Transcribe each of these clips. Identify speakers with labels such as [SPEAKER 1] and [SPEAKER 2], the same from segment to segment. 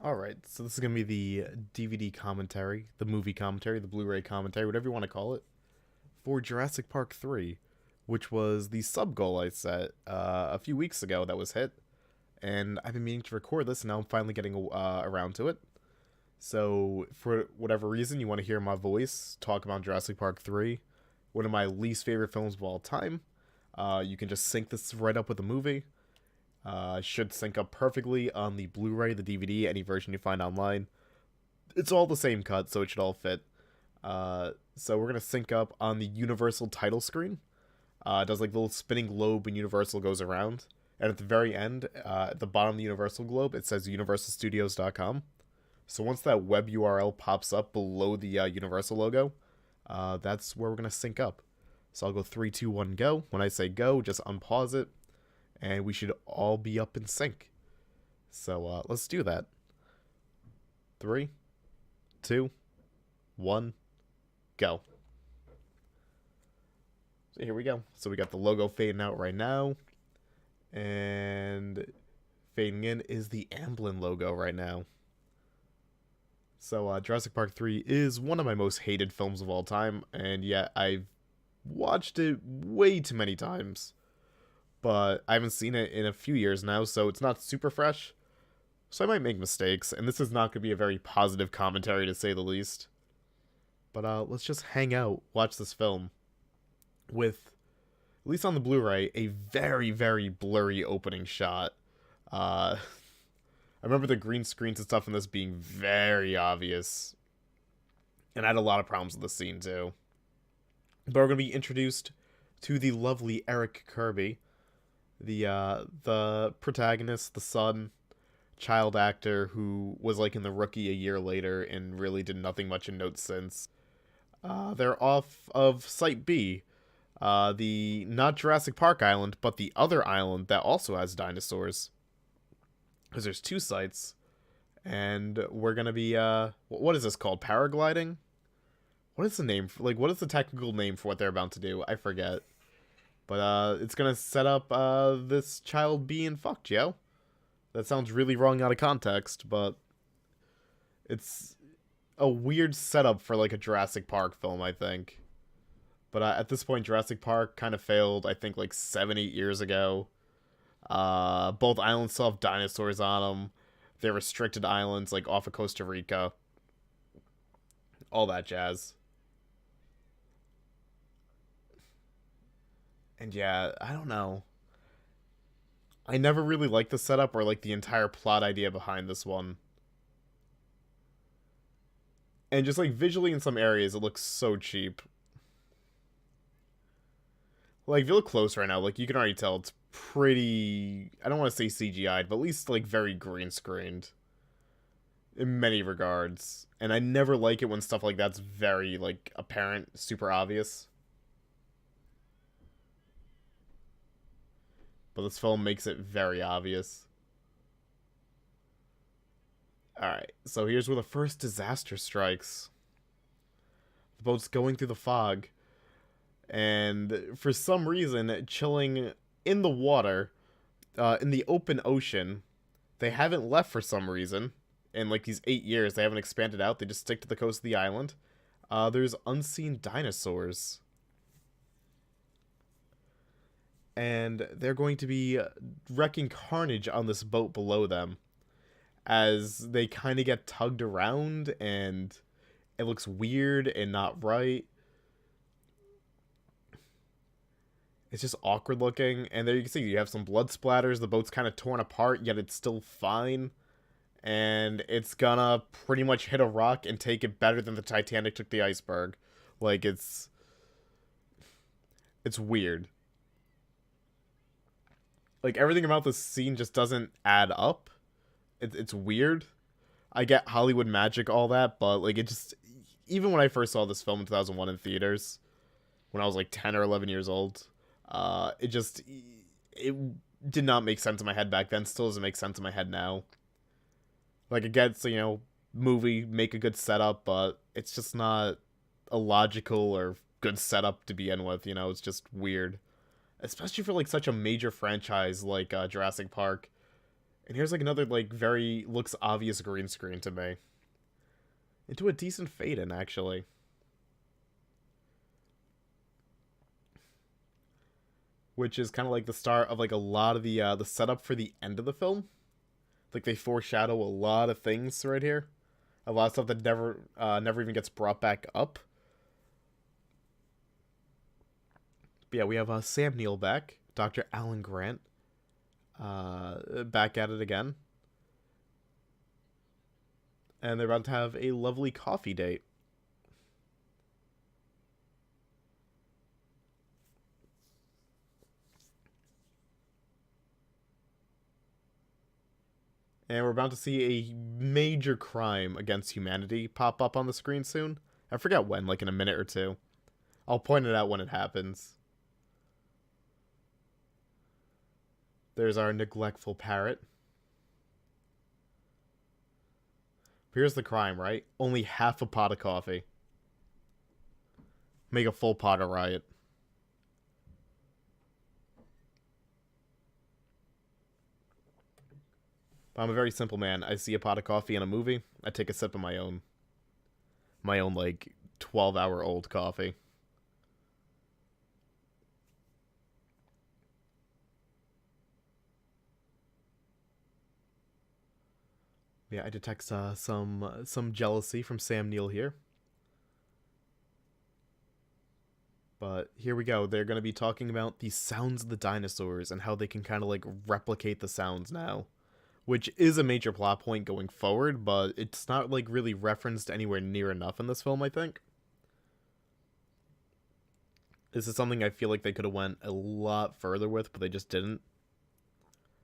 [SPEAKER 1] Alright, so this is going to be the DVD commentary, the movie commentary, the Blu ray commentary, whatever you want to call it, for Jurassic Park 3, which was the sub goal I set a few weeks ago that was hit. And I've been meaning to record this, and now I'm finally getting around to it. So, for whatever reason, you want to hear my voice talk about Jurassic Park 3, one of my least favorite films of all time. You can just sync this right up with the movie. Should sync up perfectly on the Blu-ray, the DVD, any version you find online. It's all the same cut, so it should all fit. So we're gonna sync up on the Universal title screen. It does like the little spinning globe when Universal goes around, and at the very end, at the bottom of the Universal globe, it says universalstudios.com. So once that web URL pops up below the Universal logo, that's where we're gonna sync up. So I'll go 3, 2, 1, go. When I say go, just unpause it, and we should all be up in sync. So let's do that. 3, 2, 1, go. So here we go. So we got the logo fading out right now, and fading in is the Amblin logo right now. So Jurassic Park 3 is one of my most hated films of all time, and yet I've watched it way too many times. But I haven't seen it in a few years now, so it's not super fresh. So I might make mistakes, and this is not going to be a very positive commentary to say the least. But let's just hang out, watch this film, with, at least on the Blu-ray, a very, very blurry opening shot. I remember the green screens and stuff in this being very obvious, and I had a lot of problems with the scene too. But we're going to be introduced to the lovely Eric Kirby, the protagonist, the son, child actor who was like in The Rookie a year later and really did nothing much in note since. They're off of Site B, the not Jurassic Park island, but the other island that also has dinosaurs. Because there's two sites, and we're gonna be what is this called? Paragliding? What is the name? What is the technical name for what they're about to do? I forget. But it's gonna set up this child being fucked, yo. That sounds really wrong out of context, but it's a weird setup for like a Jurassic Park film, I think. But at this point, Jurassic Park kind of failed, I think, like 7, 8 years ago. Both islands still have dinosaurs on them. They're restricted islands, like off of Costa Rica. All that jazz. And yeah, I don't know. I never really liked the setup or like the entire plot idea behind this one. And just like visually in some areas, it looks so cheap. Like, if you look close right now, like, you can already tell it's pretty, I don't want to say CGI'd, but at least, like, very green screened. In many regards. And I never like it when stuff like that's very, like, apparent, super obvious. But this film makes it very obvious. Alright, so here's where the first disaster strikes. The boat's going through the fog, and for some reason, chilling in the water, in the open ocean, they haven't left for some reason. In like these 8 years, they haven't expanded out. They just stick to the coast of the island. There's unseen dinosaurs, and they're going to be wrecking carnage on this boat below them as they kind of get tugged around, and it looks weird and not right. It's just awkward looking, and there you can see you have some blood splatters. The boat's kind of torn apart, yet it's still fine, and it's gonna pretty much hit a rock and take it better than the Titanic took the iceberg. Like, it's weird. Like, everything about this scene just doesn't add up. It's weird. I get Hollywood magic, all that, but like, it just, even when I first saw this film in 2001 in theaters, when I was like 10 or 11 years old, it did not make sense in my head back then. Still doesn't make sense in my head now. Like, it gets, movie, make a good setup, but it's just not a logical or good setup to begin with. It's just weird, especially for like such a major franchise like Jurassic Park. And here's like another like very looks obvious green screen to me. Into a decent fade in actually. Which is kind of like the start of like a lot of the setup for the end of the film. Like they foreshadow a lot of things right here. A lot of stuff that never even gets brought back up. But yeah, we have Sam Neill back, Dr. Alan Grant, back at it again, and they're about to have a lovely coffee date. And we're about to see a major crime against humanity pop up on the screen soon. I forget when, like in a minute or two. I'll point it out when it happens. There's our neglectful parrot. Here's the crime, right? Only half a pot of coffee. Make a full pot of riot. But I'm a very simple man. I see a pot of coffee in a movie, I take a sip of my own like 12-hour-old coffee. Yeah, I detect some jealousy from Sam Neill here. But here we go. They're going to be talking about the sounds of the dinosaurs and how they can kind of like replicate the sounds now, which is a major plot point going forward, but it's not like really referenced anywhere near enough in this film, I think. This is something I feel like they could have went a lot further with, but they just didn't.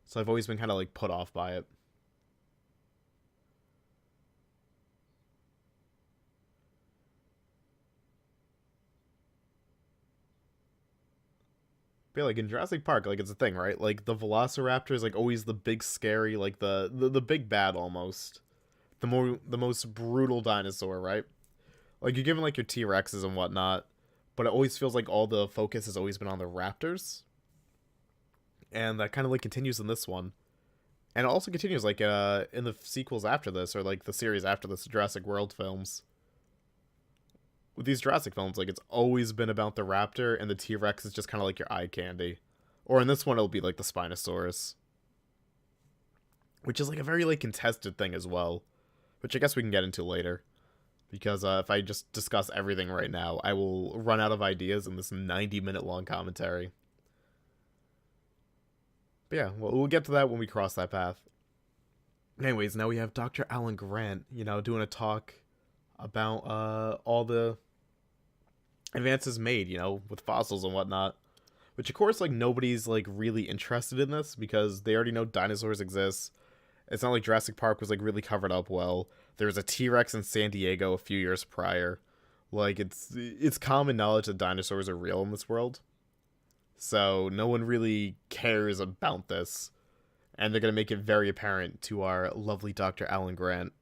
[SPEAKER 1] So I've always been kind of like put off by it. But yeah, like in Jurassic Park, like it's a thing, right? Like the Velociraptor is like always the big scary, like the big bad almost. The most brutal dinosaur, right? Like you're given like your T Rexes and whatnot, but it always feels like all the focus has always been on the raptors, and that kind of like continues in this one, and it also continues like in the sequels after this or like the series after this, Jurassic World films. With these Jurassic films, like it's always been about the raptor, and the T Rex is just kind of like your eye candy. Or in this one, it'll be like the Spinosaurus, which is like a very like contested thing as well, which I guess we can get into later. Because if I just discuss everything right now, I will run out of ideas in this 90-minute long commentary. But yeah, we'll get to that when we cross that path. Anyways, now we have Dr. Alan Grant, doing a talk about all the advances made, with fossils and whatnot. Which, of course, like, nobody's, like, really interested in this because they already know dinosaurs exist. It's not like Jurassic Park was, like, really covered up well. There was a T-Rex in San Diego a few years prior. Like, it's common knowledge that dinosaurs are real in this world. So, no one really cares about this. And they're going to make it very apparent to our lovely Dr. Alan Grant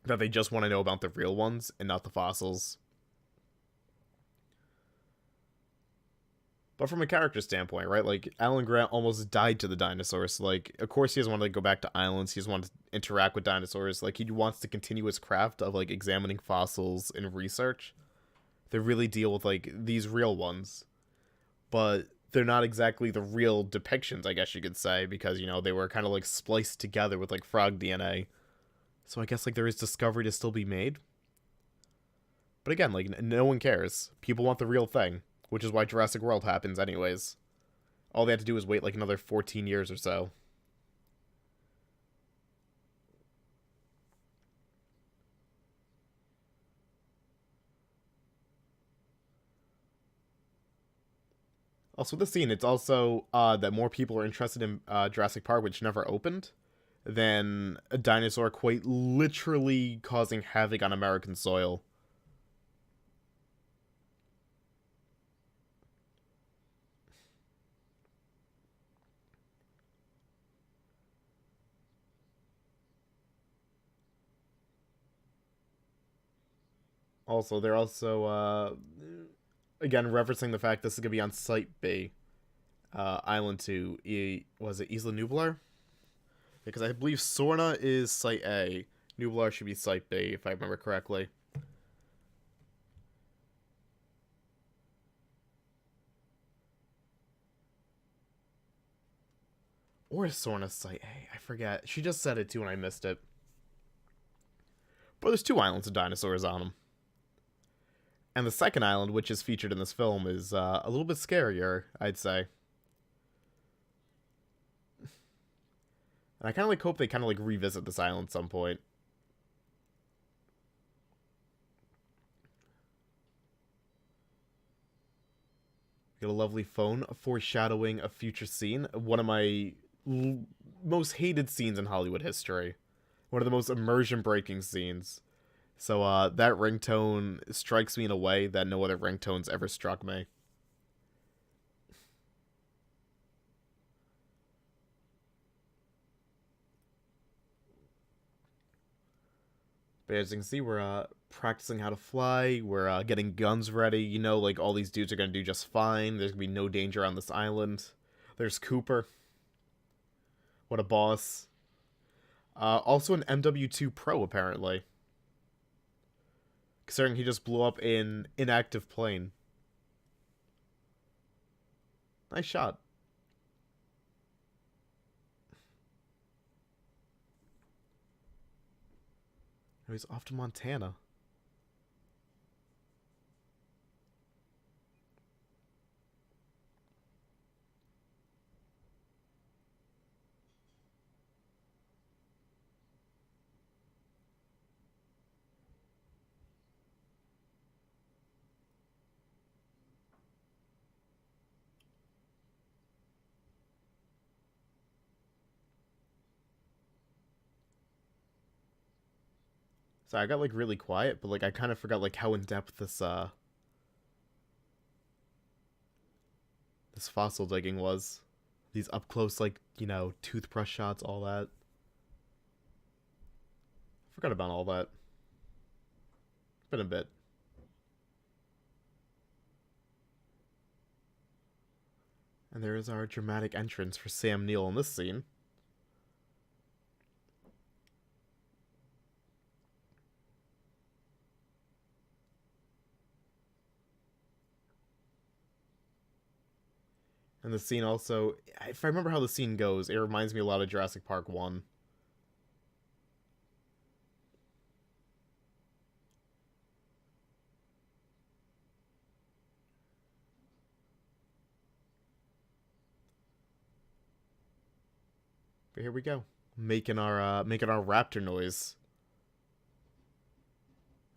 [SPEAKER 1] that they just want to know about the real ones and not the fossils. But from a character standpoint, right? Like, Alan Grant almost died to the dinosaurs. Like, of course he doesn't want to go back to islands. He doesn't want to interact with dinosaurs. Like, he wants to continue his craft of, like, examining fossils and research. They really deal with, like, these real ones. But they're not exactly the real depictions, I guess you could say. Because, they were kind of, like, spliced together with, like, frog DNA. So I guess, like, there is discovery to still be made. But again, like, no one cares. People want the real thing. Which is why Jurassic World happens anyways. All they had to do is wait like another 14 years or so. Also, with this scene, it's also that more people are interested in Jurassic Park, which never opened, than a dinosaur quite literally causing havoc on American soil. Also, they're also again referencing the fact this is gonna be on Site B, Island 2. Was it Isla Nublar? Because I believe Sorna is Site A. Nublar should be Site B, if I remember correctly. Or is Sorna Site A? I forget. She just said it too and I missed it. But there's two islands of dinosaurs on them. And the second island, which is featured in this film, is a little bit scarier, I'd say. And I kind of like hope they kind of like revisit this island at some point. We got a lovely phone foreshadowing a future scene. One of my most hated scenes in Hollywood history. One of the most immersion breaking scenes. So that ringtone strikes me in a way that no other ringtones ever struck me. But as you can see, we're practicing how to fly. We're getting guns ready. You know, like all these dudes are gonna do just fine. There's gonna be no danger on this island. There's Cooper. What a boss. Also an MW2 Pro, apparently. Considering he just blew up in inactive plane. Nice shot. Now he's off to Montana. So I got like really quiet, but like I kind of forgot like how in depth this fossil digging was. These up close like, you know, toothbrush shots, all that. Forgot about all that. Been a bit. And there is our dramatic entrance for Sam Neill in this scene. And the scene also, if I remember how the scene goes, it reminds me a lot of Jurassic Park 1. But here we go. Making our raptor noise.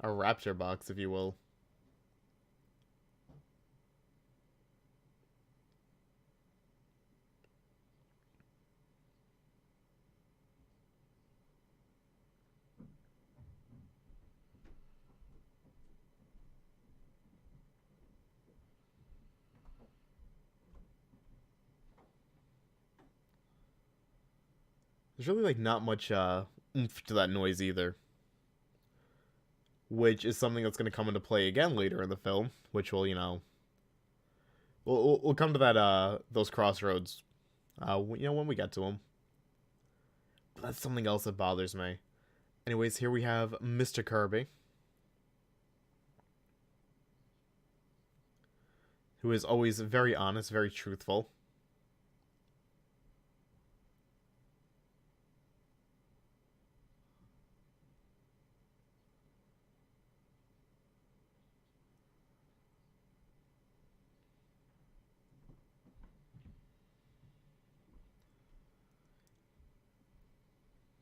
[SPEAKER 1] Our raptor box, if you will. There's really like not much oomph to that noise either. Which is something that's going to come into play again later in the film, which will, you know, we'll come to that those crossroads, you know, when we get to them. But that's something else that bothers me. Anyways, here we have Mr. Kirby, who is always very honest, very truthful.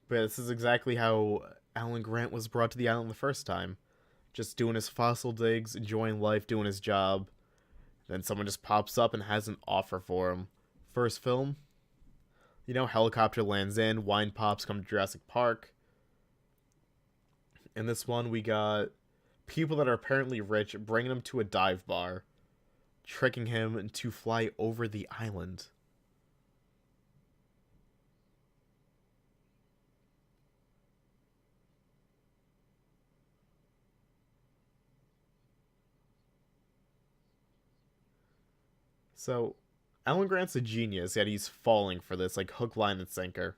[SPEAKER 1] But this is exactly how Alan Grant was brought to the island the first time. Just doing his fossil digs, enjoying life, doing his job. Then someone just pops up and has an offer for him. First film, you know, helicopter lands in, wine pops come to Jurassic Park. In this one, we got people that are apparently rich bringing him to a dive bar, tricking him to fly over the island. So, Alan Grant's a genius, yet he's falling for this, like, hook, line, and sinker.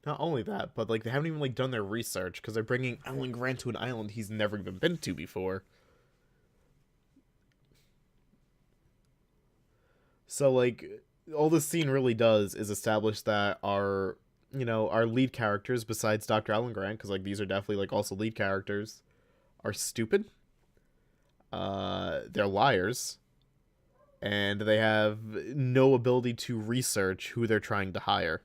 [SPEAKER 1] Not only that, but like they haven't even like done their research because they're bringing Alan Grant to an island he's never even been to before. So like all this scene really does is establish that our lead characters besides Dr. Alan Grant, because like these are definitely like also lead characters, are stupid. They're liars, and they have no ability to research who they're trying to hire.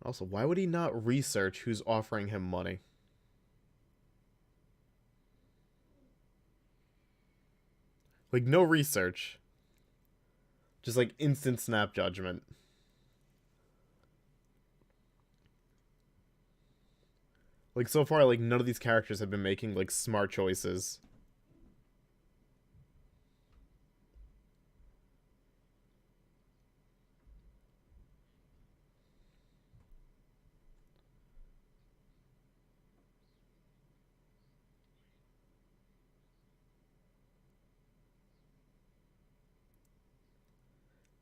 [SPEAKER 1] Also, why would he not research who's offering him money? Like no research, just like instant snap judgment. Like so far, like none of these characters have been making like smart choices.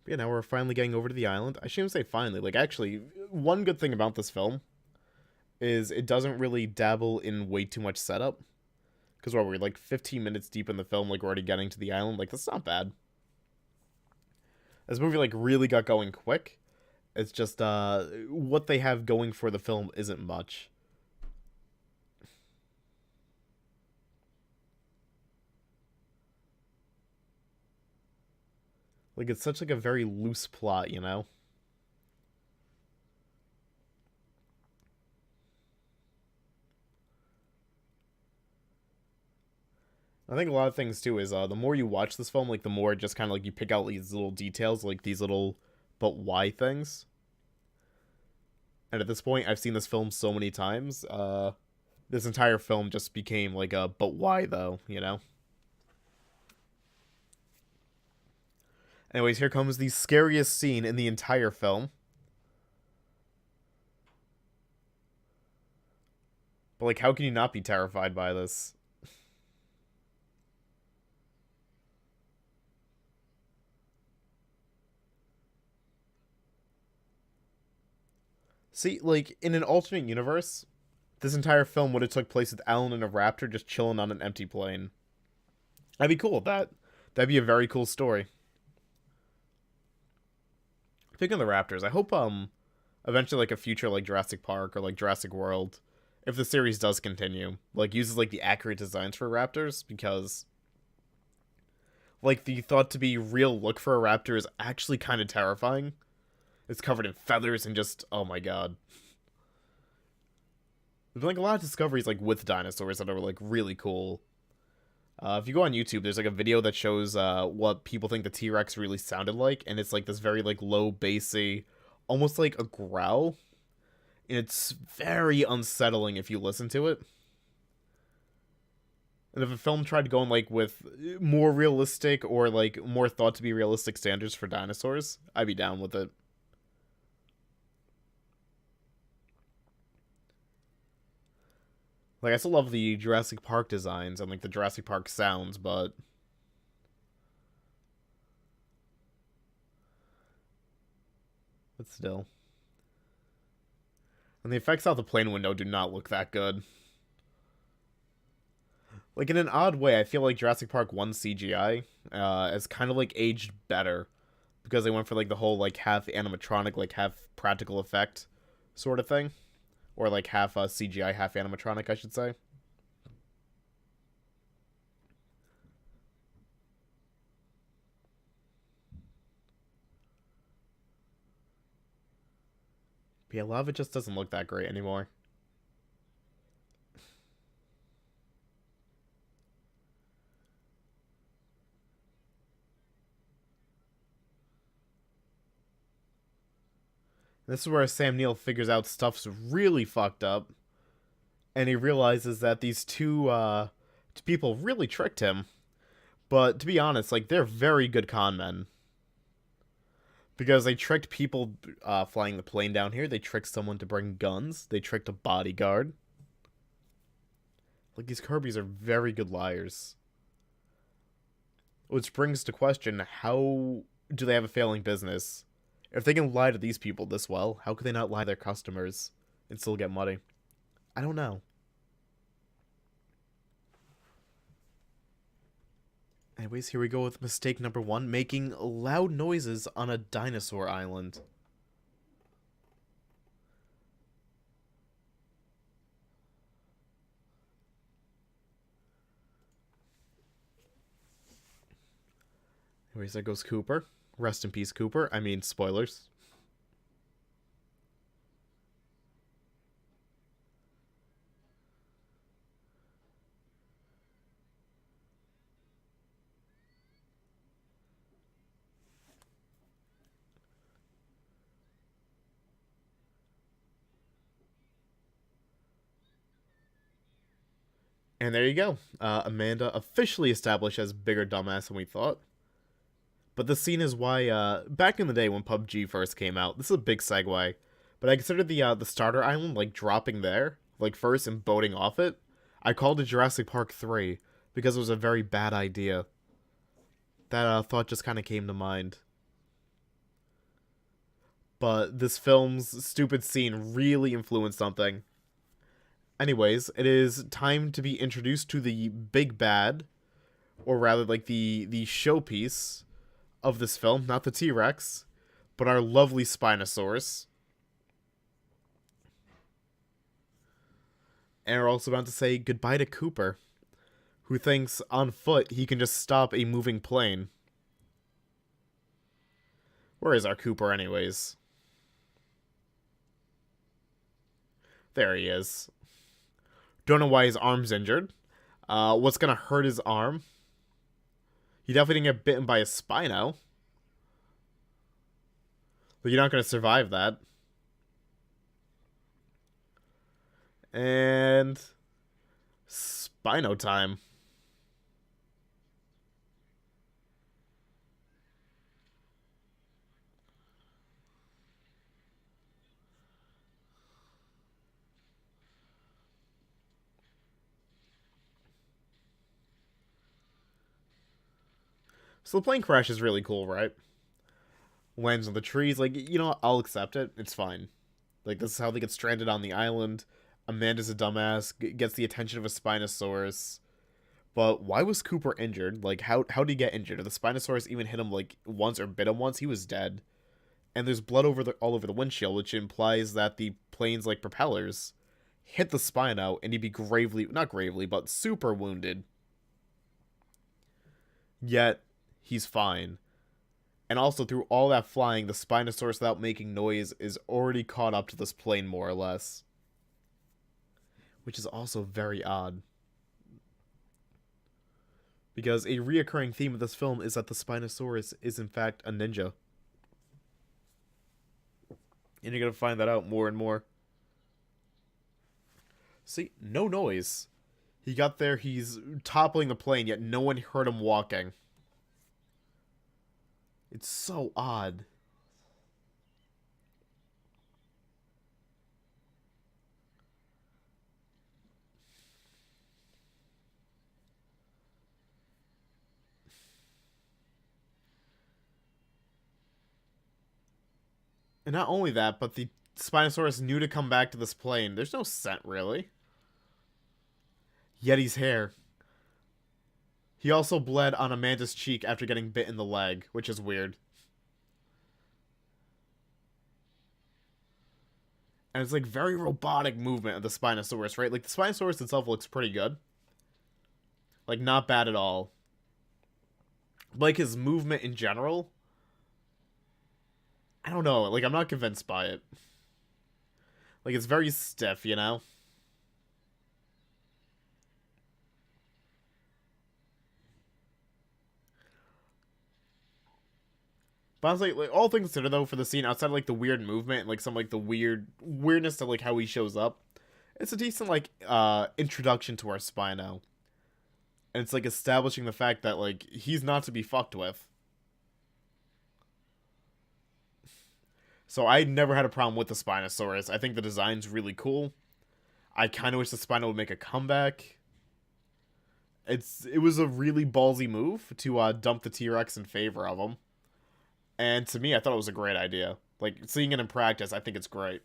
[SPEAKER 1] But yeah, now we're finally getting over to the island. I shouldn't say finally. Like actually, one good thing about this film is it doesn't really dabble in way too much setup. Because what we're like 15 minutes deep in the film, like we're already getting to the island. Like that's not bad. This movie like really got going quick. It's just what they have going for the film isn't much. Like it's such like a very loose plot, you know? I think a lot of things too is the more you watch this film, like the more just kind of like you pick out these little details, like these little but why things. And at this point, I've seen this film so many times. This entire film just became like a but why though, you know? Anyways, here comes the scariest scene in the entire film. But like, how can you not be terrified by this? See, like in an alternate universe, this entire film would have took place with Alan and a raptor just chilling on an empty plane. I'd be cool with that. That'd be a very cool story. Speaking of the raptors, I hope eventually like a future like Jurassic Park or like Jurassic World, if the series does continue, like uses like the accurate designs for raptors, because like the thought to be real look for a raptor is actually kind of terrifying. It's covered in feathers and just oh my god. There's been like a lot of discoveries like with dinosaurs that are like really cool. If you go on YouTube, there's like a video that shows what people think the T Rex really sounded like, and it's like this very like low bassy, almost like a growl. And it's very unsettling if you listen to it. And if a film tried going like with more realistic or like more thought to be realistic standards for dinosaurs, I'd be down with it. Like I still love the Jurassic Park designs and like the Jurassic Park sounds, but still. And the effects out the plane window do not look that good. Like in an odd way, I feel like Jurassic Park 1 CGI has kind of like aged better because they went for like the whole like half animatronic, like half practical effect sort of thing, or like half CGI, half animatronic, I should say. But yeah, a lot of it just doesn't look that great anymore. This is where Sam Neill figures out stuff's really fucked up. and he realizes that these two people really tricked him. But to be honest, like they're very good con men because they tricked people flying the plane down here. They tricked someone to bring guns. They tricked a bodyguard. Like these Kirby's are very good liars. Which brings to question, how do they have a failing business? If they can lie to these people this well, how could they not lie to their customers and still get money? I don't know. Anyways, here we go with mistake number 1, making loud noises on a dinosaur island. Anyways, there goes Cooper. Rest in peace, Cooper. I mean, spoilers. And there you go. Amanda officially established as bigger dumbass than we thought. But the scene is why, back in the day when PUBG first came out, this is a big segue, but I considered the starter island, like, dropping there, like, first and boating off it. I called it Jurassic Park 3, because it was a very bad idea. That thought just kind of came to mind. But this film's stupid scene really influenced something. Anyways, it is time to be introduced to the big bad, or rather, like, the showpiece of this film, not the T-Rex, but our lovely Spinosaurus. And we're also about to say goodbye to Cooper, who thinks on foot he can just stop a moving plane. Where is our Cooper anyways? There he is. Don't know why his arm's injured. What's gonna hurt his arm? He definitely didn't get bitten by a Spino. But you're not gonna survive that. And Spino time. So the plane crash is really cool, right? Lands on the trees, like, you know, I'll accept it. It's fine. Like, this is how they get stranded on the island. Amanda's a dumbass, gets the attention of a Spinosaurus. But why was Cooper injured? Like, how did he get injured? If the Spinosaurus even hit him, like, once or bit him once, he was dead. And there's blood all over the windshield, which implies that the plane's, like, propellers hit the Spino, and he'd be not gravely, but super wounded. Yet, he's fine. And also, through all that flying, the Spinosaurus, without making noise, is already caught up to this plane, more or less. Which is also very odd. Because a reoccurring theme of this film is that the Spinosaurus is, in fact, a ninja. And you're going to find that out more and more. See, no noise. He got there, he's toppling the plane, yet no one heard him walking. It's so odd. And not only that, but the Spinosaurus knew to come back to this plane. There's no scent, really. Yeti's hair. He also bled on Amanda's cheek after getting bit in the leg, which is weird. And it's like very robotic movement of the Spinosaurus, right? Like the Spinosaurus itself looks pretty good. Like not bad at all. But, like his movement in general, I don't know. Like I'm not convinced by it. Like it's very stiff, you know? But honestly, like all things considered though, for the scene outside of like the weird movement and like some like the weirdness of like how he shows up, It's a decent like introduction to our Spino. And it's like establishing the fact that like he's not to be fucked with. So I never had a problem with the Spinosaurus. I think the design's really cool. I kind of wish the Spino would make a comeback. It was a really ballsy move to dump the T-Rex in favor of him. And to me, I thought it was a great idea. Like, seeing it in practice, I think it's great.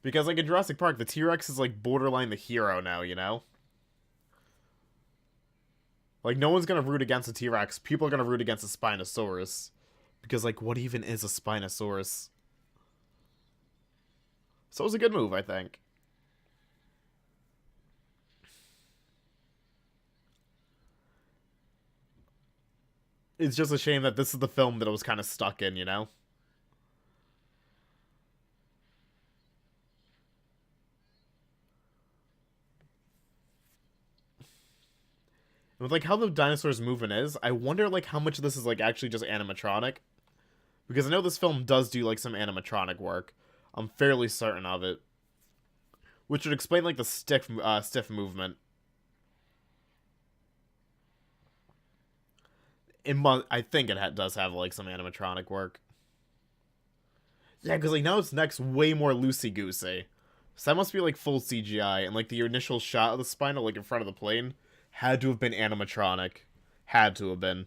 [SPEAKER 1] Because, like, in Jurassic Park, the T-Rex is, like, borderline the hero now, you know? Like, no one's gonna root against a T-Rex. People are gonna root against a Spinosaurus. Because, like, what even is a Spinosaurus? So it was a good move, I think. It's just a shame that this is the film that I was kind of stuck in, you know? And with, like, how the dinosaurs moving is, I wonder, like, how much of this is, like, actually just animatronic. Because I know this film does do, like, some animatronic work. I'm fairly certain of it. Which would explain, like, the stiff movement. I think it does have, like, some animatronic work. Yeah, because, like, now its neck's way more loosey-goosey. So that must be, like, full CGI. And, like, the initial shot of the spinal, like, in front of the plane, had to have been animatronic. Had to have been.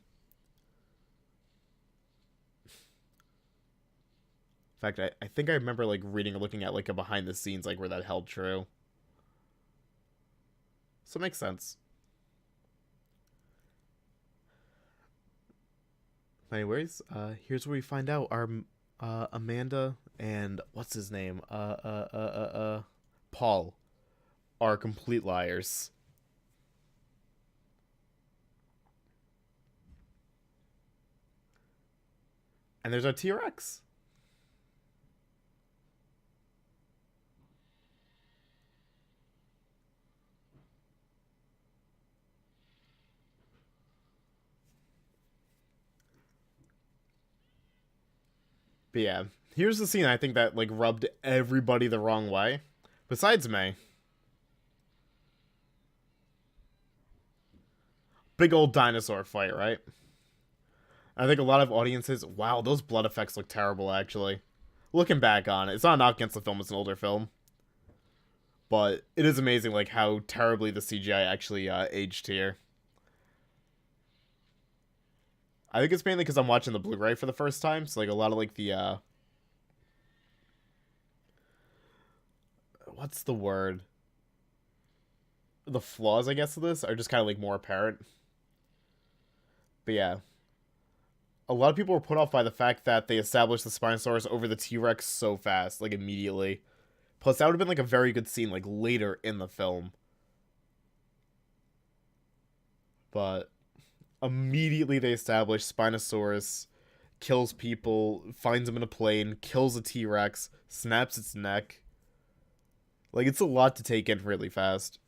[SPEAKER 1] In fact, I think I remember, like, reading or looking at, like, a behind-the-scenes, like, where that held true. So it makes sense. Anyways, here's where we find out our Amanda and what's his name? Paul are complete liars. And there's our T-Rex. But yeah, here's the scene I think that like rubbed everybody the wrong way. Besides me. Big old dinosaur fight, right? I think a lot of audiences, wow, those blood effects look terrible actually. Looking back on it, it's not a knock against the film, it's an older film. But it is amazing like how terribly the CGI actually aged here. I think it's mainly because I'm watching the Blu-ray for the first time, so like a lot of like the what's the word? The flaws, I guess, of this are just kind of like more apparent. But yeah, a lot of people were put off by the fact that they established the Spinosaurus over the T-Rex so fast, like immediately. Plus, that would have been like a very good scene, like later in the film. But immediately they establish Spinosaurus kills people, finds them in a plane, kills a T-Rex, snaps its neck. Like, it's a lot to take in really fast.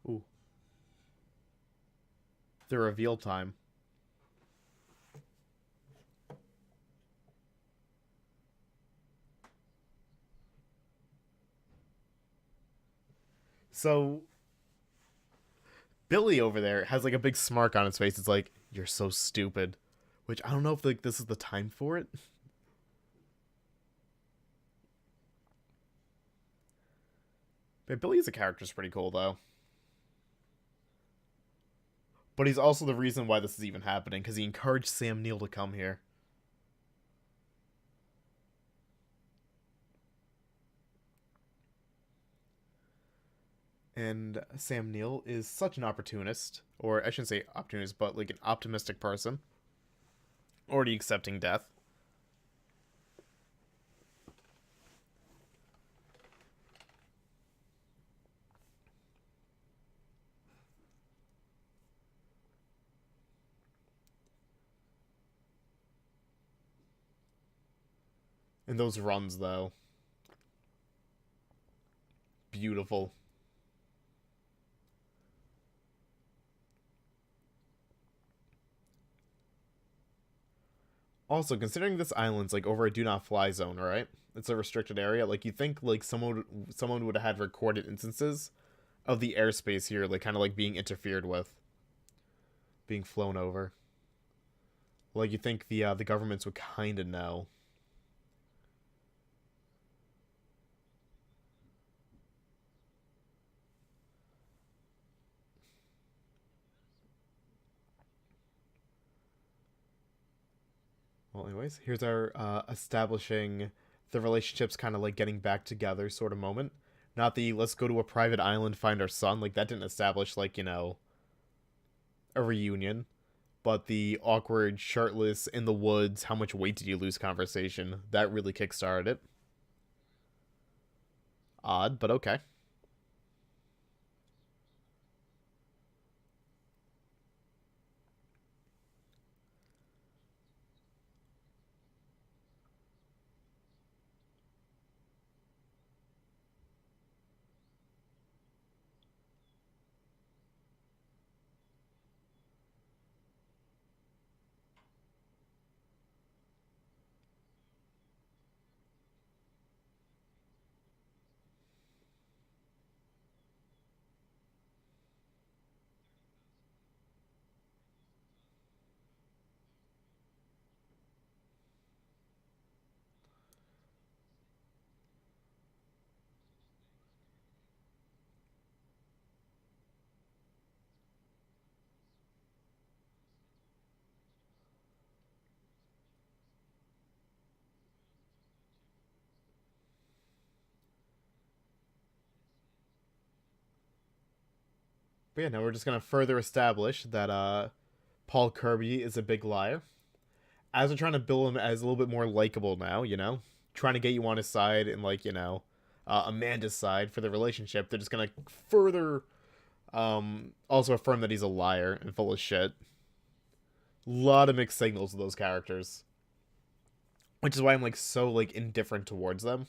[SPEAKER 1] Ooh. The reveal time. So Billy over there has like a big smirk on his face. It's like, you're so stupid. Which I don't know if like this is the time for it. But Billy as a character is pretty cool though. But he's also the reason why this is even happening, because he encouraged Sam Neill to come here. And Sam Neill is such an opportunist, or I shouldn't say opportunist, but like an optimistic person. Already accepting death. And those runs, though, beautiful. Also, considering this island's like over a do not fly zone, right? It's a restricted area. Like you think like someone would have had recorded instances of the airspace here, like kind of like being interfered with, being flown over. Like you think the governments would kind of know. Well, anyways, here's our establishing the relationships, kind of like getting back together sort of moment. Not the let's go to a private island find our son, like that didn't establish like a reunion, but the awkward shirtless in the woods, how much weight did you lose conversation that really kickstarted it. Odd, but okay. But yeah, now we're just gonna further establish that Paul Kirby is a big liar. As we're trying to build him as a little bit more likable now, trying to get you on his side and like Amanda's side for the relationship. They're just gonna further also affirm that he's a liar and full of shit. A lot of mixed signals with those characters, which is why I'm like so like indifferent towards them.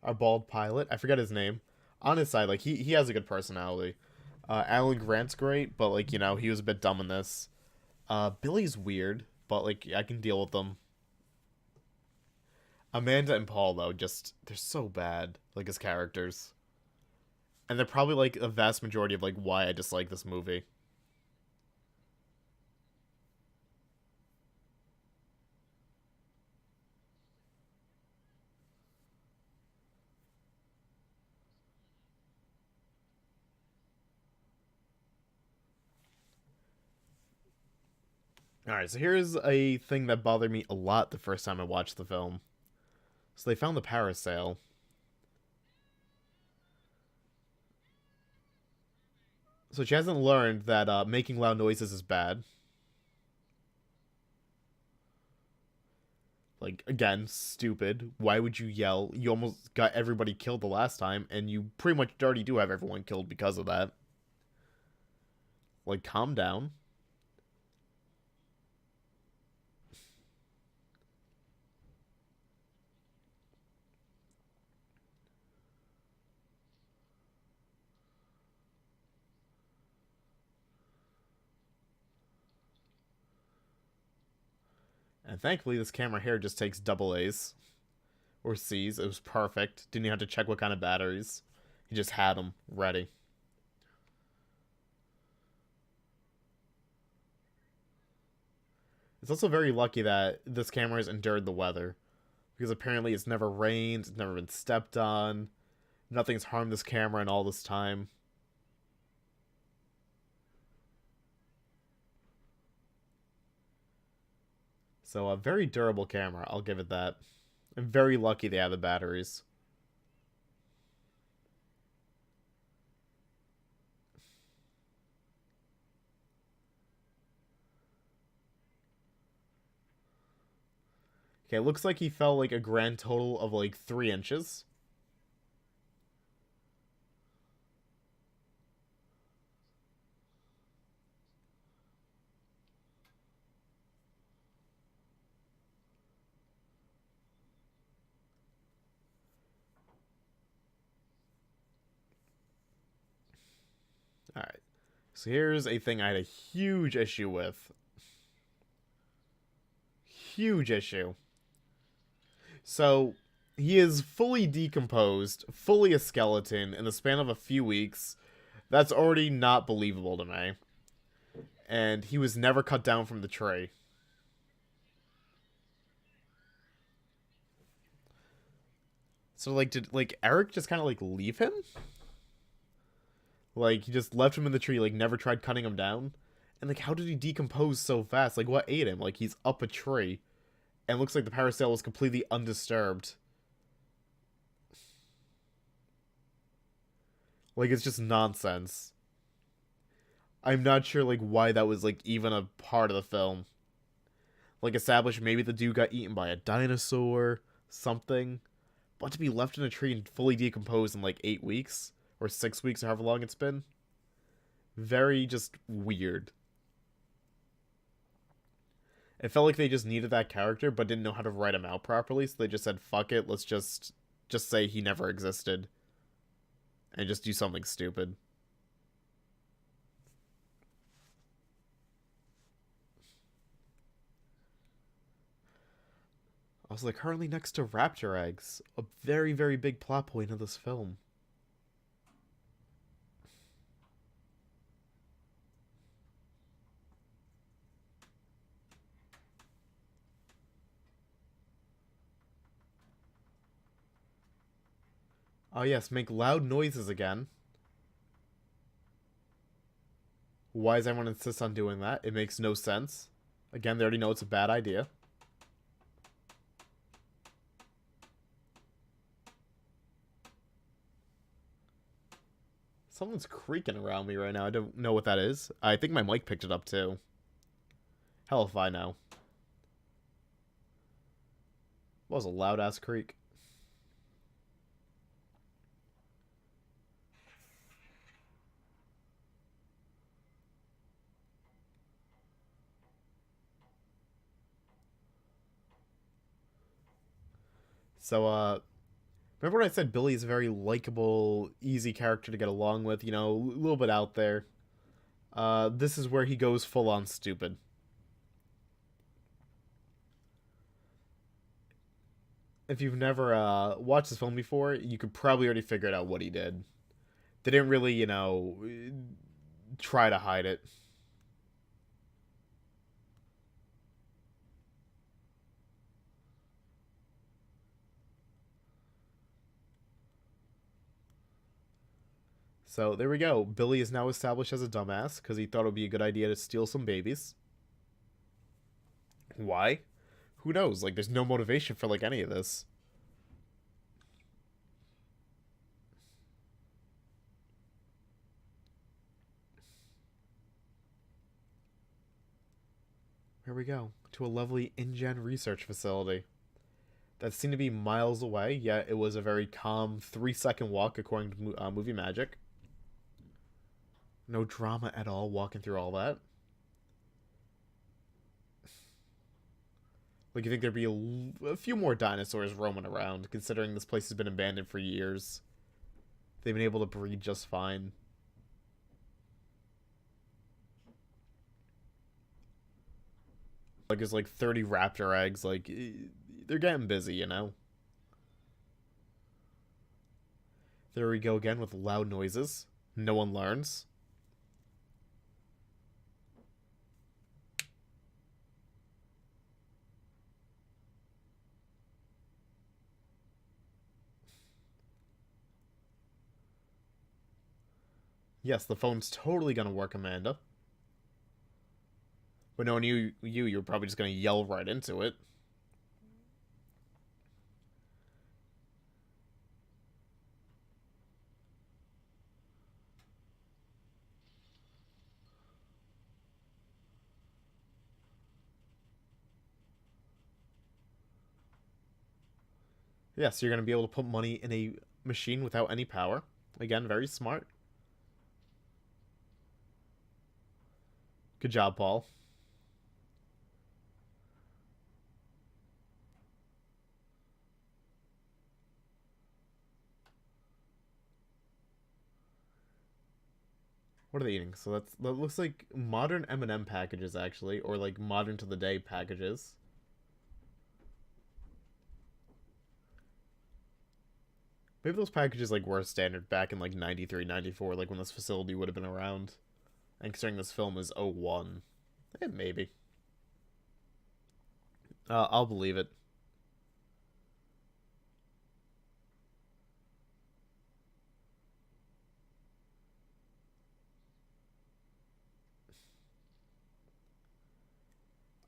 [SPEAKER 1] Our bald pilot, I forget his name. On his side, like he has a good personality. Alan Grant's great, but like he was a bit dumb in this. Billy's weird, but like I can deal with them. Amanda and Paul though, just they're so bad, like as characters, and they're probably like a vast majority of like why I dislike this movie. All right, so here's a thing that bothered me a lot the first time I watched the film. So they found the parasail. So she hasn't learned that making loud noises is bad. Like, again, stupid. Why would you yell? You almost got everybody killed the last time, and you pretty much already do have everyone killed because of that. Like, calm down. And thankfully, this camera here just takes double A's or C's. It was perfect. Didn't even have to check what kind of batteries. He just had them ready. It's also very lucky that this camera has endured the weather, because apparently it's never rained, it's never been stepped on, nothing's harmed this camera in all this time. So a very durable camera, I'll give it that. I'm very lucky they have the batteries. Okay, it looks like he fell like a grand total of like 3 inches. So here's a thing I had a huge issue with. Huge issue. So he is fully decomposed, fully a skeleton in the span of a few weeks. That's already not believable to me. And he was never cut down from the tree. So like did like Eric just kind of like leave him? Like he just left him in the tree, like never tried cutting him down? And like how did he decompose so fast? Like what ate him? Like he's up a tree and looks like the parasail was completely undisturbed. Like it's just nonsense. I'm not sure like why that was like even a part of the film. Like establish maybe the dude got eaten by a dinosaur, something. But to be left in a tree and fully decomposed in like 8 weeks or 6 weeks or however long it's been, very just weird. It felt like they just needed that character but didn't know how to write him out properly, so they just said fuck it, let's just say he never existed and just do something stupid. Also, they're currently next to raptor eggs, a very, very big plot point of this film. Oh yes, make loud noises again. Why does everyone insist on doing that? It makes no sense. Again, they already know it's a bad idea. Someone's creaking around me right now. I don't know what that is. I think my mic picked it up too. Hell if I know. What was a loud ass creak? So, remember when I said Billy is a very likable, easy character to get along with? You know, a little bit out there. This is where he goes full on stupid. If you've never watched this film before, you could probably already figure out what he did. They didn't really, you know, try to hide it. So there we go. Billy is now established as a dumbass because he thought it would be a good idea to steal some babies. Why? Who knows? Like, there's no motivation for like any of this. Here we go to a lovely InGen research facility that seemed to be miles away. Yet it was a very calm 3-second walk according to movie magic. No drama at all walking through all that. Like, you think there'd be a few more dinosaurs roaming around, considering this place has been abandoned for years. They've been able to breed just fine. Like, there's like 30 raptor eggs. Like, they're getting busy, you know? There we go again with loud noises. No one learns. Yes, the phone's totally gonna work, Amanda. But knowing you're probably just gonna yell right into it. Yes, you're gonna be able to put money in a machine without any power. Again, very smart. Good job, Paul. What What are they eating? So that looks like modern M&M packages actually, or like modern to the day packages. Maybe those packages like were standard back in like 93, 94, like when this facility would have been around. And considering this film is '01, maybe. I'll believe it.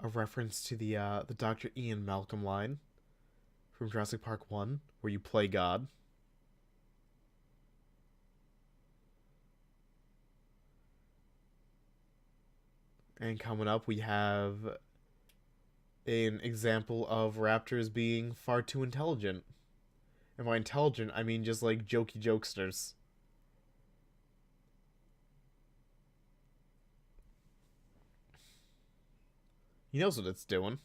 [SPEAKER 1] A reference to the Dr. Ian Malcolm line from Jurassic Park 1, where you play God. And coming up, we have an example of raptors being far too intelligent. And by intelligent, I mean just like jokey jokesters. He knows what it's doing.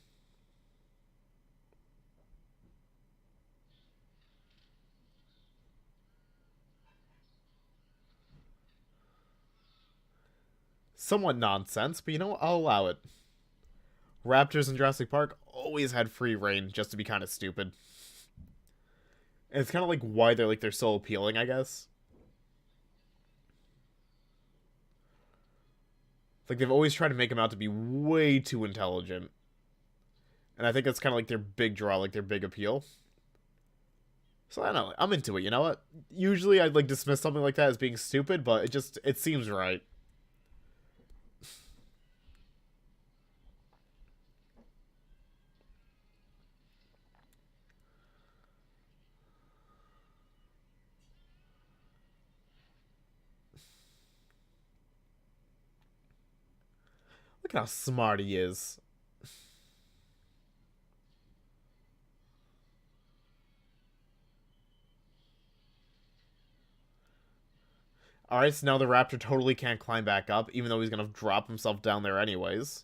[SPEAKER 1] Somewhat nonsense, but you know what? I'll allow it. Raptors in Jurassic Park always had free reign just to be kind of stupid. And it's kind of like why they're so appealing, I guess. Like they've always tried to make them out to be way too intelligent. And I think that's kind of like their big draw, like their big appeal. So I don't know, I'm into it, you know what? Usually I'd like dismiss something like that as being stupid, but it seems right. Look at how smart he is. Alright, so now the raptor totally can't climb back up, even though he's gonna drop himself down there anyways.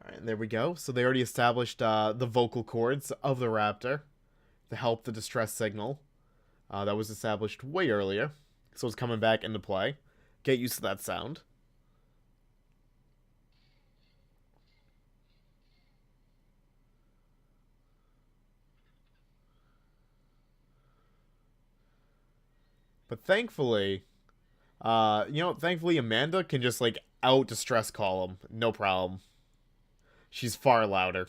[SPEAKER 1] Alright, there we go. So they already established the vocal cords of the raptor to help the distress signal. That was established way earlier. So it's coming back into play. Get used to that sound. But thankfully, thankfully Amanda can just like out distress call him. No problem. She's far louder.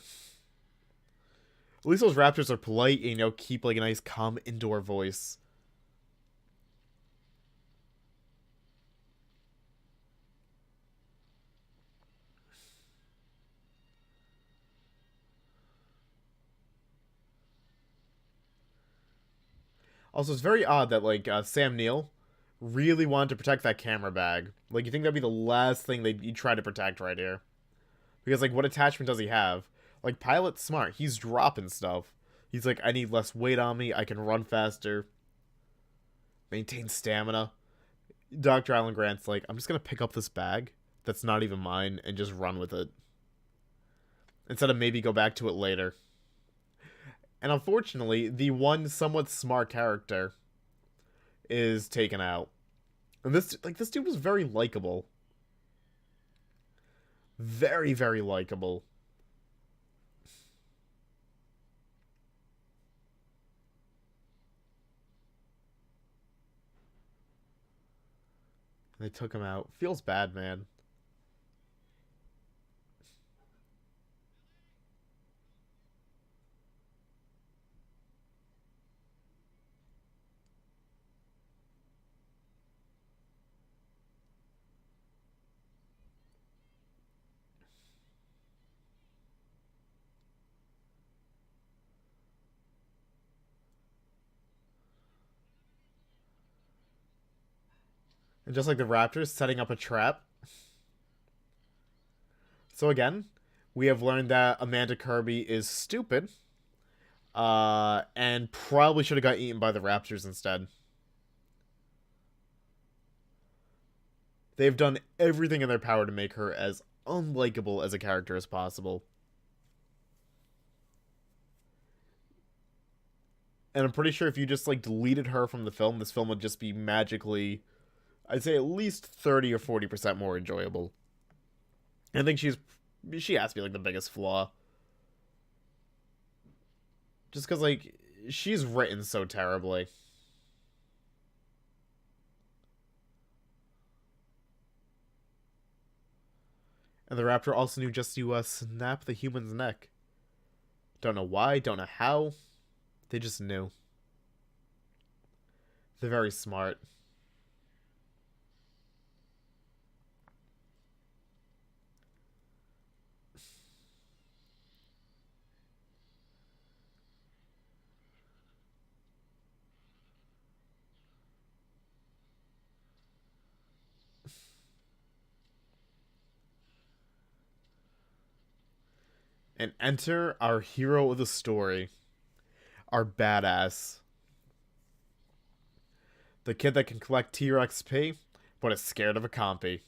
[SPEAKER 1] At least those raptors are polite and, keep like a nice calm indoor voice. Also, it's very odd that like Sam Neill really wanted to protect that camera bag. Like, you think that'd be the last thing you'd try to protect right here? Because like, what attachment does he have? Like, Pilot's smart. He's dropping stuff. He's like, I need less weight on me. I can run faster. Maintain stamina. Dr. Alan Grant's like, I'm just gonna pick up this bag that's not even mine and just run with it. Instead of maybe go back to it later. And unfortunately, the one somewhat smart character is taken out. And this dude was very likable. Very, very likable. They took him out. Feels bad, man. And just like the Raptors, setting up a trap. So again, we have learned that Amanda Kirby is stupid. And probably should have got eaten by the Raptors instead. They've done everything in their power to make her as unlikable as a character as possible. And I'm pretty sure if you just like deleted her from the film, this film would just be magically, I'd say, at least 30 or 40% more enjoyable. I think she has to be like the biggest flaw, just because like she's written so terribly. And the raptor also knew just to snap the human's neck. Don't know why, don't know how. They just knew. They're very smart. And enter our hero of the story, our badass. The kid that can collect T-Rex but is scared of a compy.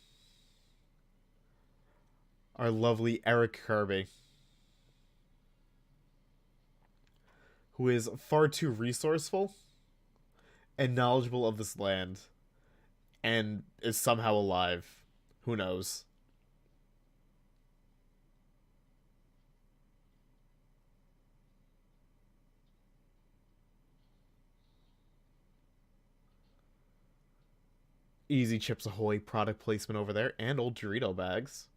[SPEAKER 1] Our lovely Eric Kirby, who is far too resourceful and knowledgeable of this land, and is somehow alive. Who knows? Easy Chips Ahoy product placement over there, and old Dorito bags.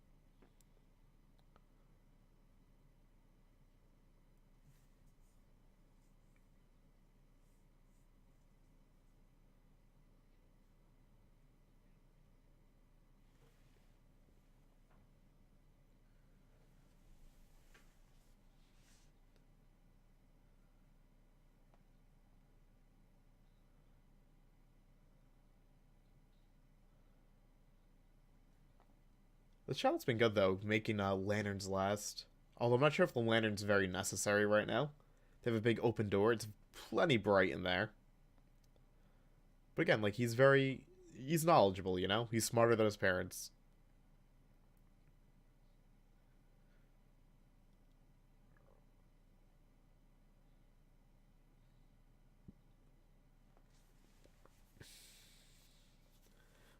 [SPEAKER 1] The shot's been good though, making lanterns last. Although I'm not sure if the lantern's very necessary right now. They have a big open door. It's plenty bright in there. But again, like he's knowledgeable, you know? He's smarter than his parents.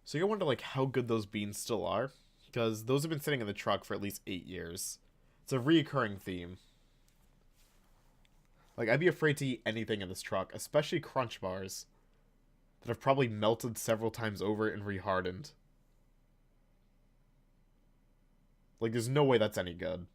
[SPEAKER 1] So you wonder like how good those beans still are, because those have been sitting in the truck for at least 8 years. It's a reoccurring theme. Like I'd be afraid to eat anything in this truck, especially Crunch bars that have probably melted several times over and rehardened. Like there's no way that's any good.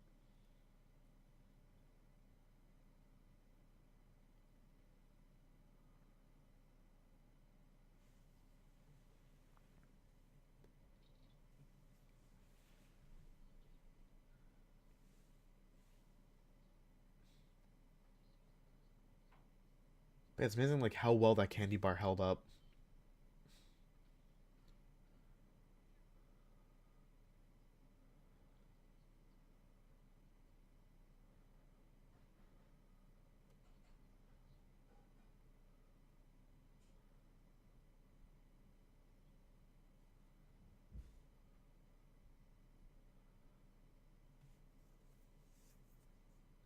[SPEAKER 1] But it's amazing like how well that candy bar held up.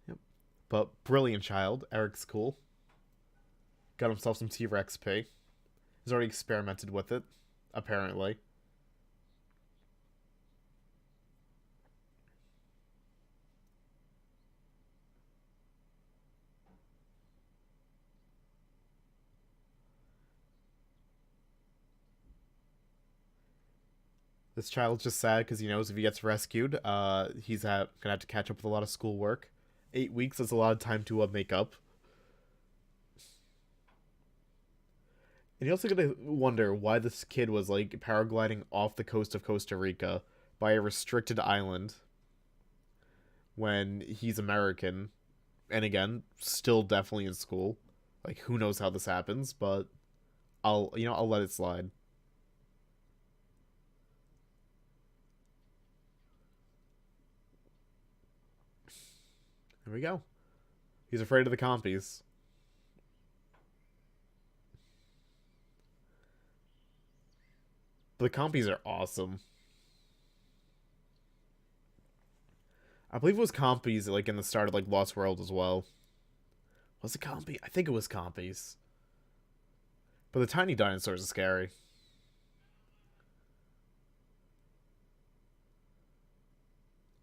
[SPEAKER 1] Yep. But brilliant child, Eric's cool. Got himself some T-Rex pay. He's already experimented with it, apparently. This child's just sad because he knows if he gets rescued, he's gonna have to catch up with a lot of schoolwork. 8 weeks is a lot of time to make up. And you also gotta wonder why this kid was like paragliding off the coast of Costa Rica by a restricted island when he's American, and again, still definitely in school. Like who knows how this happens, but I'll let it slide. There we go. He's afraid of the compies. But the compies are awesome. I believe it was compies like in the start of like Lost World as well. Was it Compy? I think it was Compy's. But the tiny dinosaurs are scary.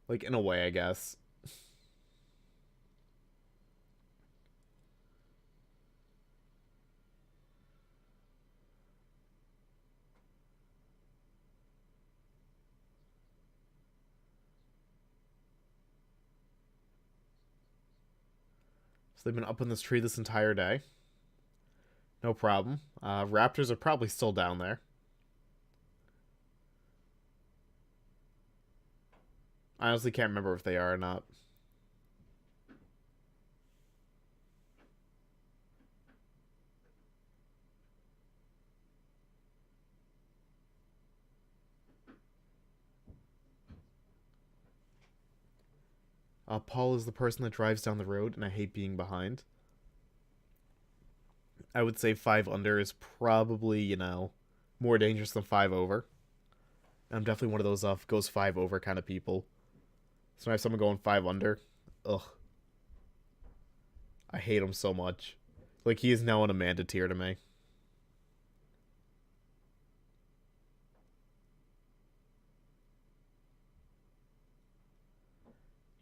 [SPEAKER 1] Like, in a way, I guess. So they've been up in this tree this entire day. No problem. Raptors are probably still down there. I honestly can't remember if they are or not. Paul is the person that drives down the road, and I hate being behind. I would say 5 under is probably, more dangerous than 5 over. I'm definitely one of those goes 5 over kind of people. So when I have someone going 5 under, ugh. I hate him so much. Like, he is now an Amanda tier to me.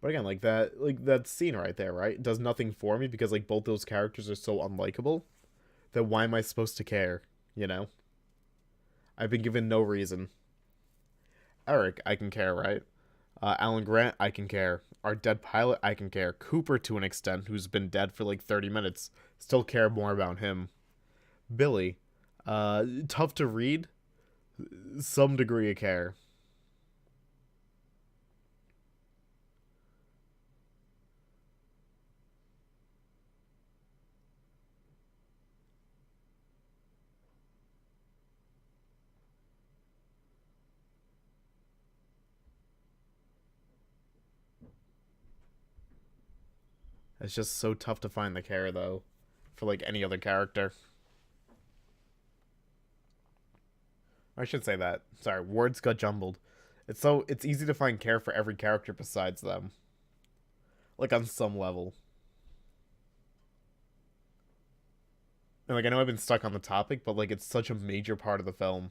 [SPEAKER 1] But again, like that scene right there, right? It does nothing for me because like both those characters are so unlikable that why am I supposed to care? You know? I've been given no reason. Eric, I can care, right? Alan Grant, I can care. Our dead pilot, I can care. Cooper, to an extent, who's been dead for like 30 minutes, still care more about him. Billy, tough to read, some degree of care. It's just so tough to find the care, though, for like any other character. I should say that. Sorry, words got jumbled. It's easy to find care for every character besides them. Like on some level. And like I know I've been stuck on the topic, but like it's such a major part of the film.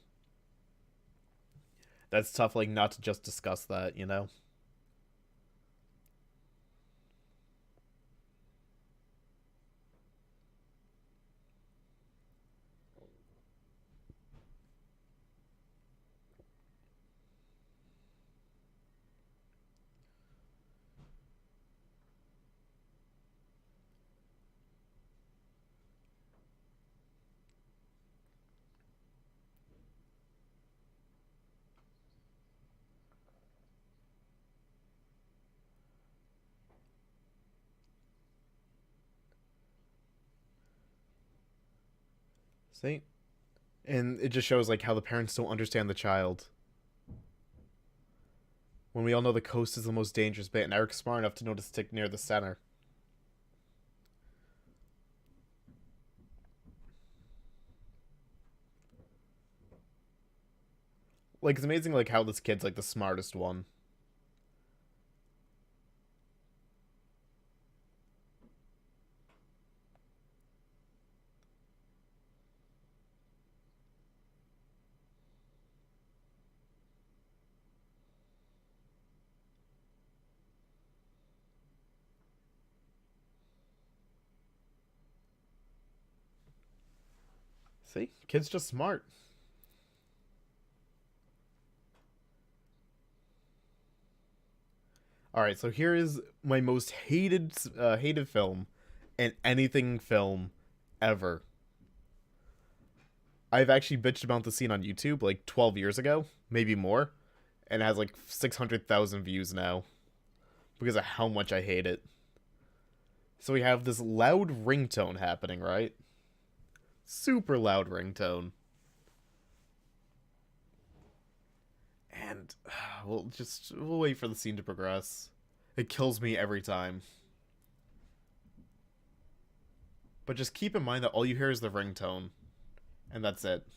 [SPEAKER 1] That's tough like not to just discuss that, you know? See? And it just shows like how the parents don't understand the child. When we all know the coast is the most dangerous bit, and Eric's smart enough to know to stick near the center. Like it's amazing like how this kid's like the smartest one. See? Kid's just smart. All right, so here is my most hated film and anything film ever. I've actually bitched about the scene on YouTube like 12 years ago, maybe more, and it has like 600,000 views now because of how much I hate it. So we have this loud ringtone happening, right? Super loud ringtone. And we'll wait for the scene to progress. It kills me every time. But just keep in mind that all you hear is the ringtone, and that's it.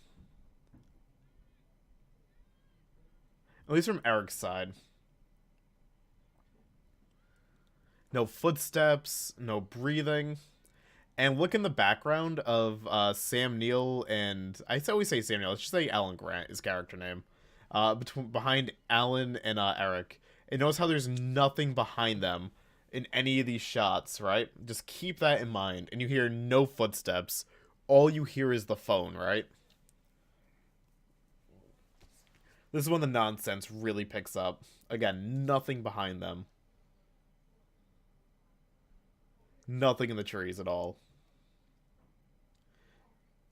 [SPEAKER 1] At least from Eric's side. No footsteps, no breathing. And look in the background of Sam Neill and I always say Sam Neill. Let's just say Alan Grant, his character name. Behind Alan and Eric, and notice how there's nothing behind them in any of these shots, right? Just keep that in mind, and you hear no footsteps. All you hear is the phone, right? This is when the nonsense really picks up. Again, nothing behind them. Nothing in the trees at all.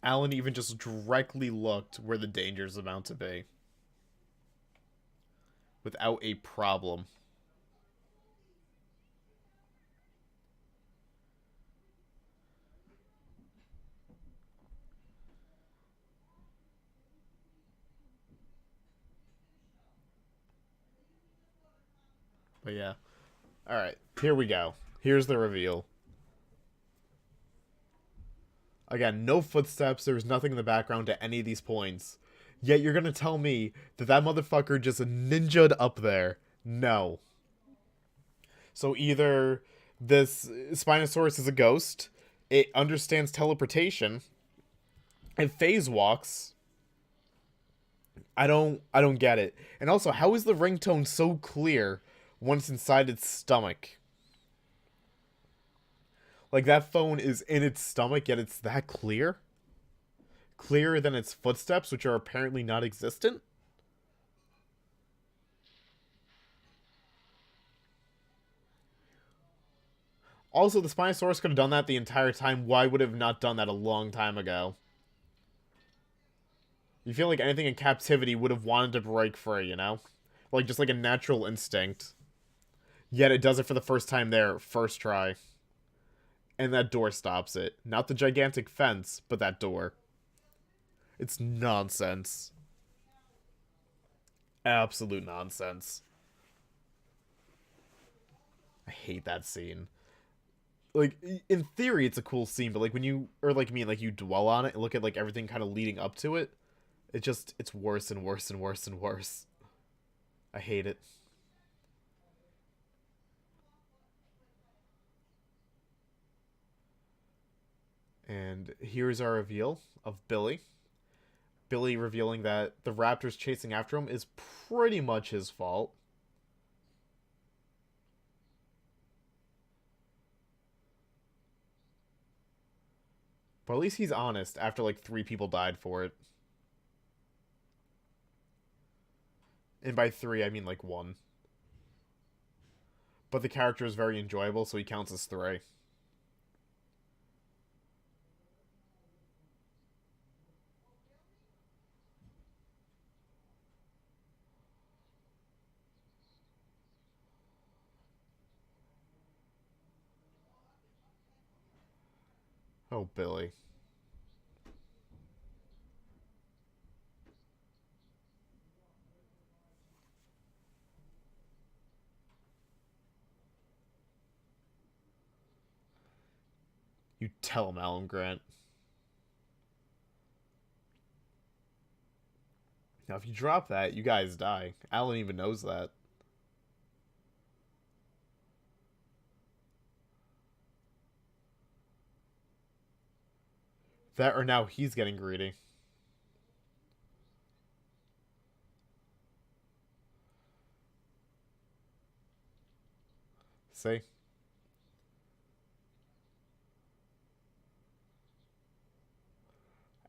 [SPEAKER 1] Alan even just directly looked where the danger's about to be. Without a problem. But yeah. Alright, here we go. Here's the reveal. Again, no footsteps, there's nothing in the background at any of these points. Yet you're gonna tell me that that motherfucker just ninja'd up there. No. So either this Spinosaurus is a ghost, it understands teleportation, and phase walks. I don't get it. And also, how is the ringtone so clear once inside its stomach? Like, that phone is in its stomach, yet it's that clear? Clearer than its footsteps, which are apparently not existent? Also, the Spinosaurus could have done that the entire time. Why would it have not done that a long time ago? You feel like anything in captivity would have wanted to break free, you know? Like, just like a natural instinct. Yet it does it for the first time there, first try. And that door stops it. Not the gigantic fence, but that door. It's nonsense. Absolute nonsense. I hate that scene. Like, in theory, it's a cool scene, but like when you, or like me, like you dwell on it and look at like everything kind of leading up to it, it's worse and worse and worse and worse. I hate it. And here's our reveal of Billy. Billy revealing that the raptors chasing after him is pretty much his fault. But at least he's honest after like 3 people died for it. And by 3, I mean like 1. But the character is very enjoyable, so he counts as 3. Oh, Billy. You tell him, Alan Grant. Now, if you drop that, you guys die. Alan even knows that. That or now he's getting greedy. See?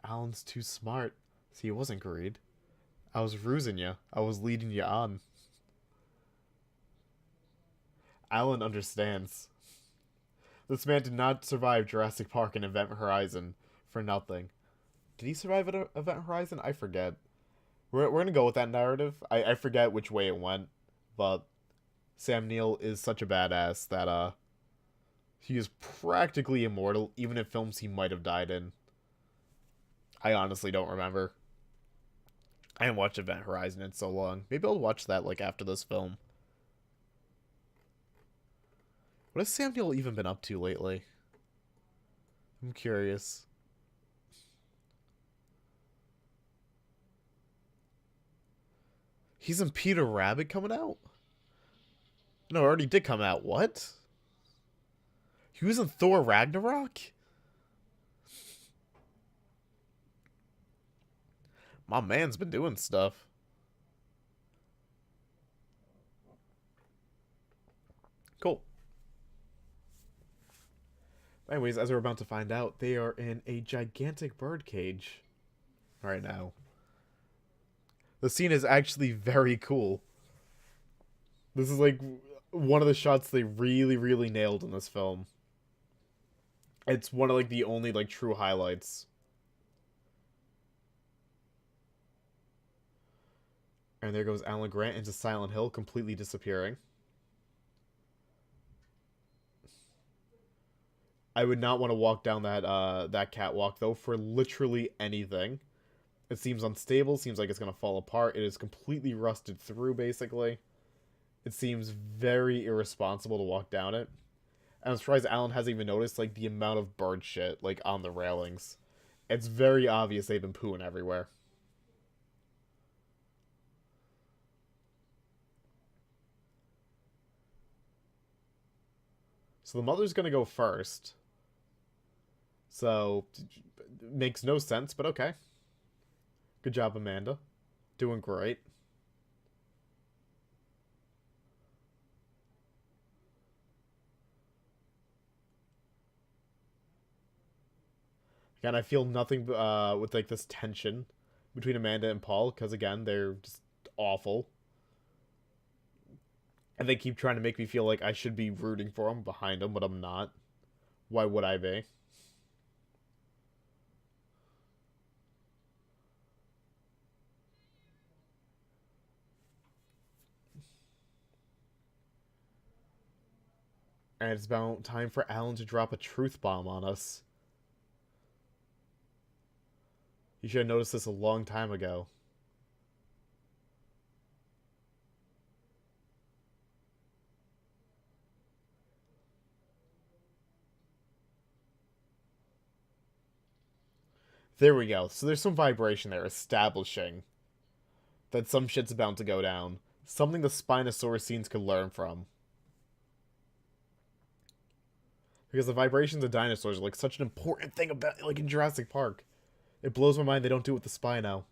[SPEAKER 1] Alan's too smart. See, it wasn't greed. I was rusing you. I was leading you on. Alan understands. This man did not survive Jurassic Park and Event Horizon for nothing. Did he survive at Event Horizon? I forget. We're gonna go with that narrative. I forget which way it went, but Sam Neill is such a badass that he is practically immortal, even in films he might have died in. I honestly don't remember. I haven't watched Event Horizon in so long. Maybe I'll watch that like after this film. What has Sam Neill even been up to lately? I'm curious. He's in Peter Rabbit coming out? No, it already did come out. What? He was in Thor Ragnarok? My man's been doing stuff. Cool. Anyways, as we're about to find out, they are in a gigantic bird cage right now. The scene is actually very cool. This is like one of the shots they really, really nailed in this film. It's one of like the only like true highlights. And there goes Alan Grant into Silent Hill, completely disappearing. I would not want to walk down that catwalk though for literally anything. It seems unstable, seems like it's gonna fall apart. It is completely rusted through, basically. It seems very irresponsible to walk down it. And I'm surprised Alan hasn't even noticed like the amount of bird shit like on the railings. It's very obvious they've been pooing everywhere. So the mother's gonna go first. So makes no sense, but okay. Good job, Amanda. Doing great. Again, I feel nothing with like this tension between Amanda and Paul because again, they're just awful. And they keep trying to make me feel like I should be rooting for them behind them, but I'm not. Why would I be? And it's about time for Alan to drop a truth bomb on us. You should have noticed this a long time ago. There we go. So there's some vibration there establishing that some shit's about to go down. Something the Spinosaurus scenes could learn from. Because the vibrations of dinosaurs are like such an important thing about like in Jurassic Park. It blows my mind they don't do it with the Spino.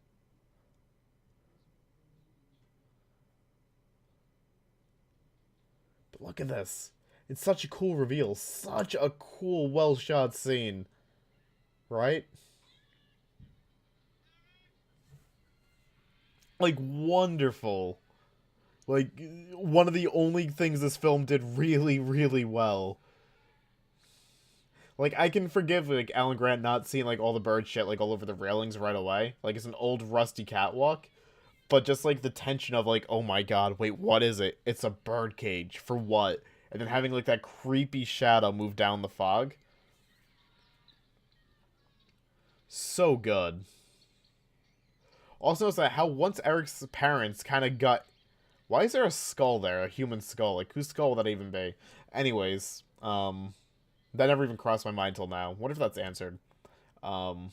[SPEAKER 1] But look at this. It's such a cool reveal. Such a cool, well-shot scene. Right? Like, wonderful. Like, one of the only things this film did really, really well. Like, I can forgive, like, Alan Grant not seeing, like, all the bird shit, like, all over the railings right away. Like, it's an old, rusty catwalk. But just, like, the tension of, like, oh my god, wait, what is it? It's a bird cage. For what? And then having, like, that creepy shadow move down the fog. So good. Also, is that how once Eric's parents kind of got... Why is there a skull there? A human skull? Like, whose skull would that even be? Anyways, that never even crossed my mind till now. What if that's answered? Um,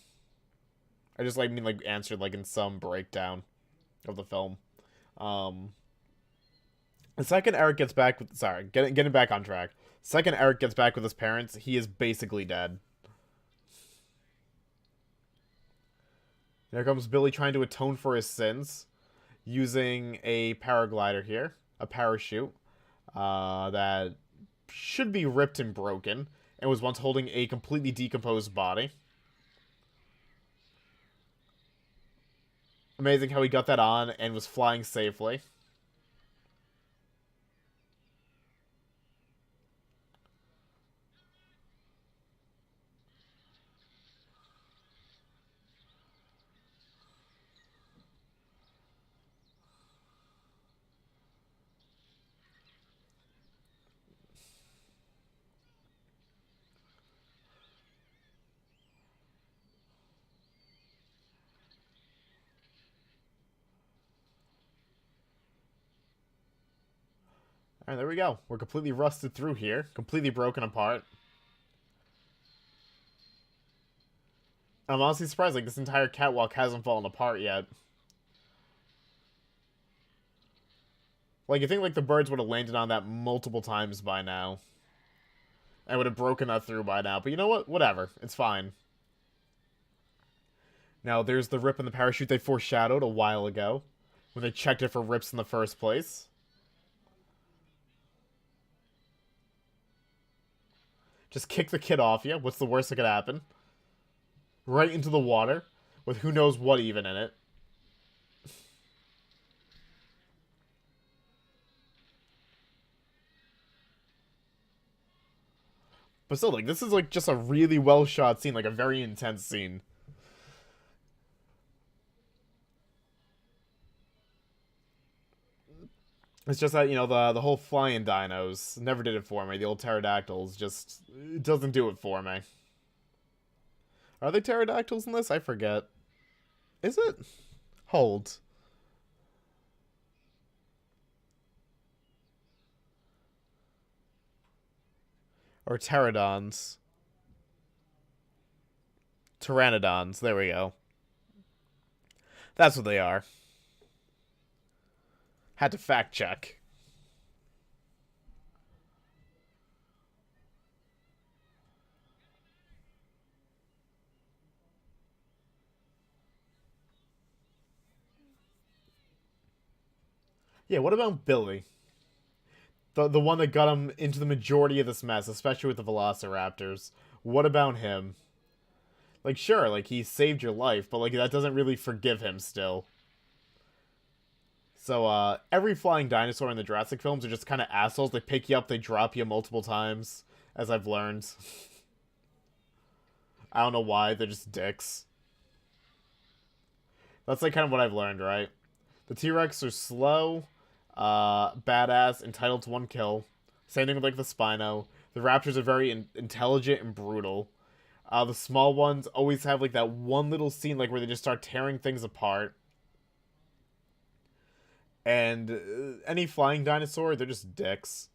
[SPEAKER 1] I just, like, mean, like, answered, like, in some breakdown of the film. Um, the second Eric gets back with... Sorry, getting back on track. Second Eric gets back with his parents, he is basically dead. There comes Billy trying to atone for his sins using a paraglider here, a parachute, that should be ripped and broken, and was once holding a completely decomposed body. Amazing how he got that on and was flying safely. Alright, there we go. We're completely rusted through here. Completely broken apart. I'm honestly surprised, like, this entire catwalk hasn't fallen apart yet. Like, you think, like, the birds would have landed on that multiple times by now. And would have broken that through by now. But you know what? Whatever. It's fine. Now, there's the rip in the parachute they foreshadowed a while ago when they checked it for rips in the first place. Just kick the kid off you. What's the worst that could happen? Right into the water with who knows what even in it. But still, like, this is, like, just a really well-shot scene. Like, a very intense scene. It's just that, the whole flying dinos never did it for me. The old pterodactyls just... It doesn't do it for me. Are they pterodactyls in this? I forget. Is it? Hold. Or pterodons. Pteranodons. There we go. That's what they are. Had to fact check. Yeah, what about Billy? The one that got him into the majority of this mess, especially with the Velociraptors. What about him? Like, sure, like, he saved your life, but, like, that doesn't really forgive him still. So, every flying dinosaur in the Jurassic films are just kind of assholes. They pick you up, they drop you multiple times, as I've learned. I don't know why, they're just dicks. That's, like, kind of what I've learned, right? The T-Rex are slow, badass, entitled to one kill. Same thing with, like, the Spino. The Raptors are very intelligent and brutal. The small ones always have, like, that one little scene, like, where they just start tearing things apart. And any flying dinosaur, they're just dicks.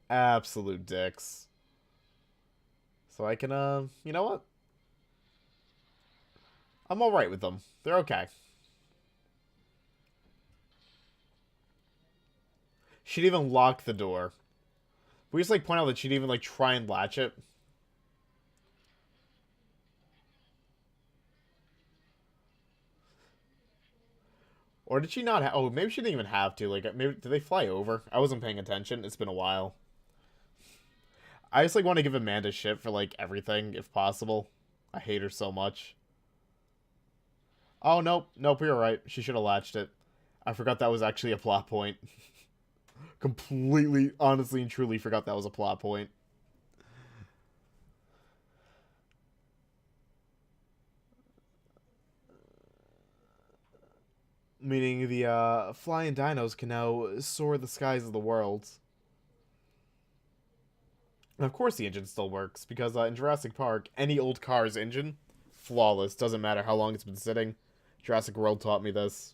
[SPEAKER 1] Absolute dicks. So I can, you know what? I'm alright with them. They're okay. She'd even lock the door. We just, like, point out that she'd even, like, try and latch it. Or did she not have... Oh, maybe she didn't even have to. Like, maybe... Did they fly over? I wasn't paying attention. It's been a while. I just, like, want to give Amanda shit for, like, everything, if possible. I hate her so much. Oh, nope. Nope, you're right. She should have latched it. I forgot that was actually a plot point. Completely, honestly, and truly forgot that was a plot point. Meaning the flying dinos can now soar the skies of the world. And of course the engine still works, because in Jurassic Park, any old car's engine, flawless. Doesn't matter how long it's been sitting. Jurassic World taught me this.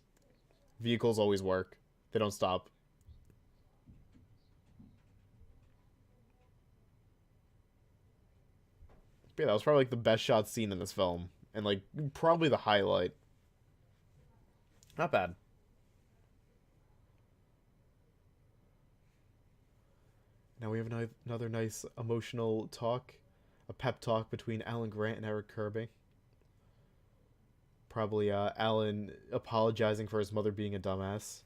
[SPEAKER 1] Vehicles always work. They don't stop. But yeah, that was probably like the best shot scene in this film. And like probably the highlight. Not bad. Now we have another nice emotional talk. A pep talk between Alan Grant and Eric Kirby. Probably Alan apologizing for his mother being a dumbass.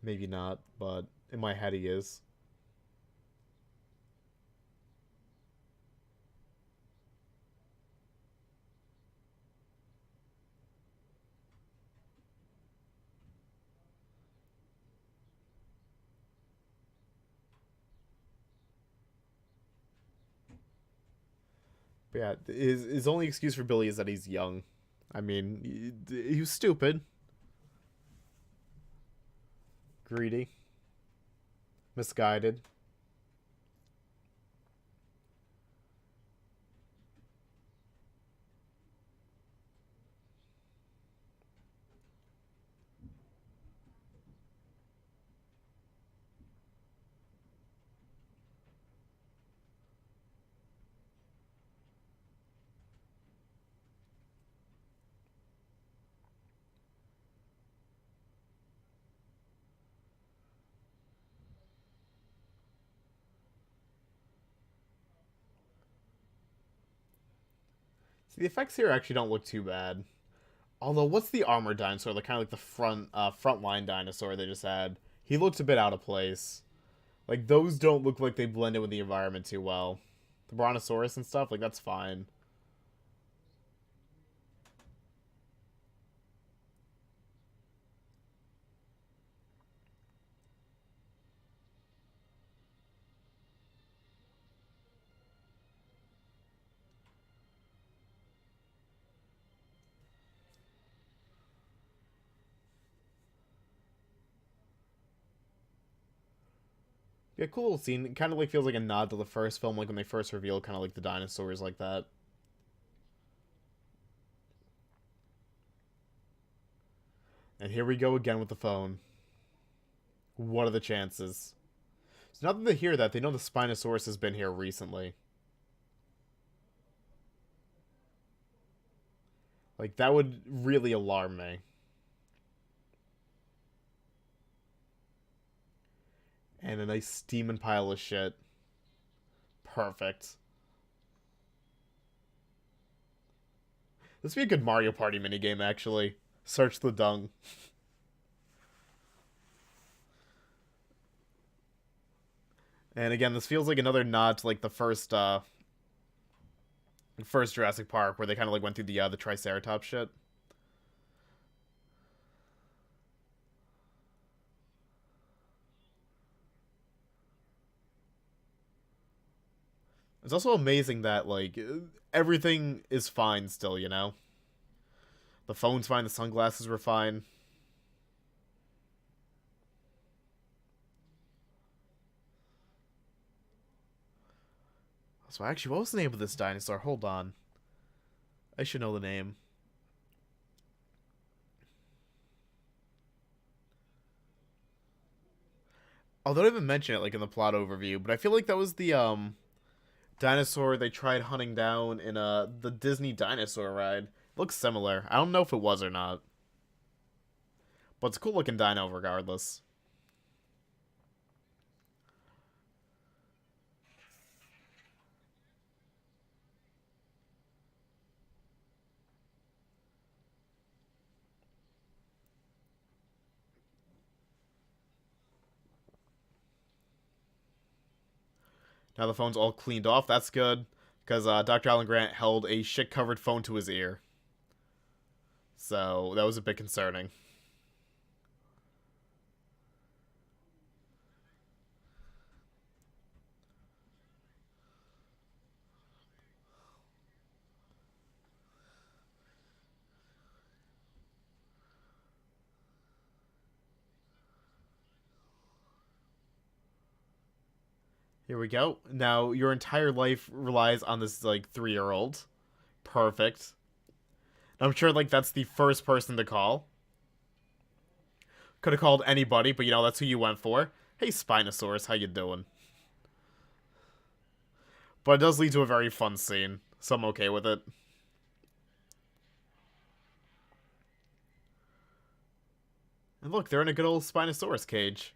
[SPEAKER 1] Maybe not, but in my head he is. But yeah, his only excuse for Billy is that he's young. I mean, he was stupid. Greedy. Misguided. The effects here actually don't look too bad. Although, what's the armored dinosaur? The kind of like the frontline dinosaur they just had. He looks a bit out of place. Like those don't look like they blend in with the environment too well. The brontosaurus and stuff, like that's fine. Yeah, cool little scene. It kind of like feels like a nod to the first film, like when they first revealed kind of like the dinosaurs like that. And here we go again with the phone. What are the chances? So now that they hear that, they know the Spinosaurus has been here recently. Like, that would really alarm me. And a nice steaming pile of shit. Perfect. This would be a good Mario Party minigame, actually. Search the dung. And again, this feels like another nod to like the first Jurassic Park, where they kind of like went through the Triceratops shit. It's also amazing that like everything is fine still, you know. The phone's fine, the sunglasses were fine. So actually, what was the name of this dinosaur? Hold on. I should know the name. Oh, they don't even mention it like in the plot overview, but I feel like that was the dinosaur they tried hunting down in the Disney dinosaur ride. It looks similar. I don't know if it was or not. But it's a cool looking dino regardless. Now the phone's all cleaned off. That's good. Because Dr. Alan Grant held a shit covered phone to his ear. So that was a bit concerning. Here we go. Now your entire life relies on this like 3-year-old. Perfect. I'm sure like that's the first person to call. Could have called anybody, but you know that's who you went for. Hey Spinosaurus, how you doing? But it does lead to a very fun scene, so I'm okay with it. And look, they're in a good old Spinosaurus cage.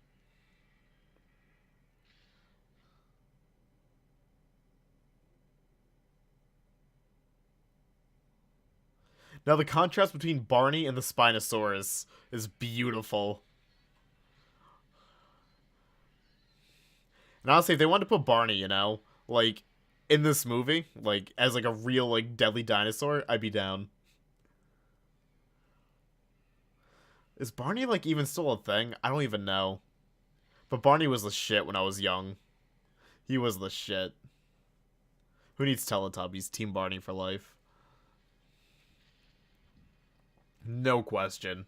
[SPEAKER 1] Now the contrast between Barney and the Spinosaurus is beautiful. And honestly, if they wanted to put Barney, you know, like in this movie, like as like a real like deadly dinosaur, I'd be down. Is Barney like even still a thing? I don't even know. But Barney was the shit when I was young. He was the shit. Who needs Teletubbies? Team Barney for life. No question.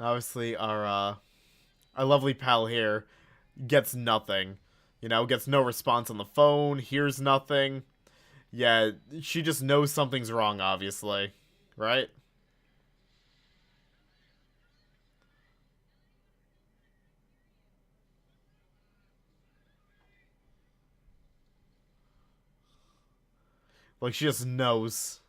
[SPEAKER 1] Obviously, our lovely pal here gets nothing. You know, gets no response on the phone, hears nothing. Yeah, she just knows something's wrong, obviously. Right? Like, she just knows.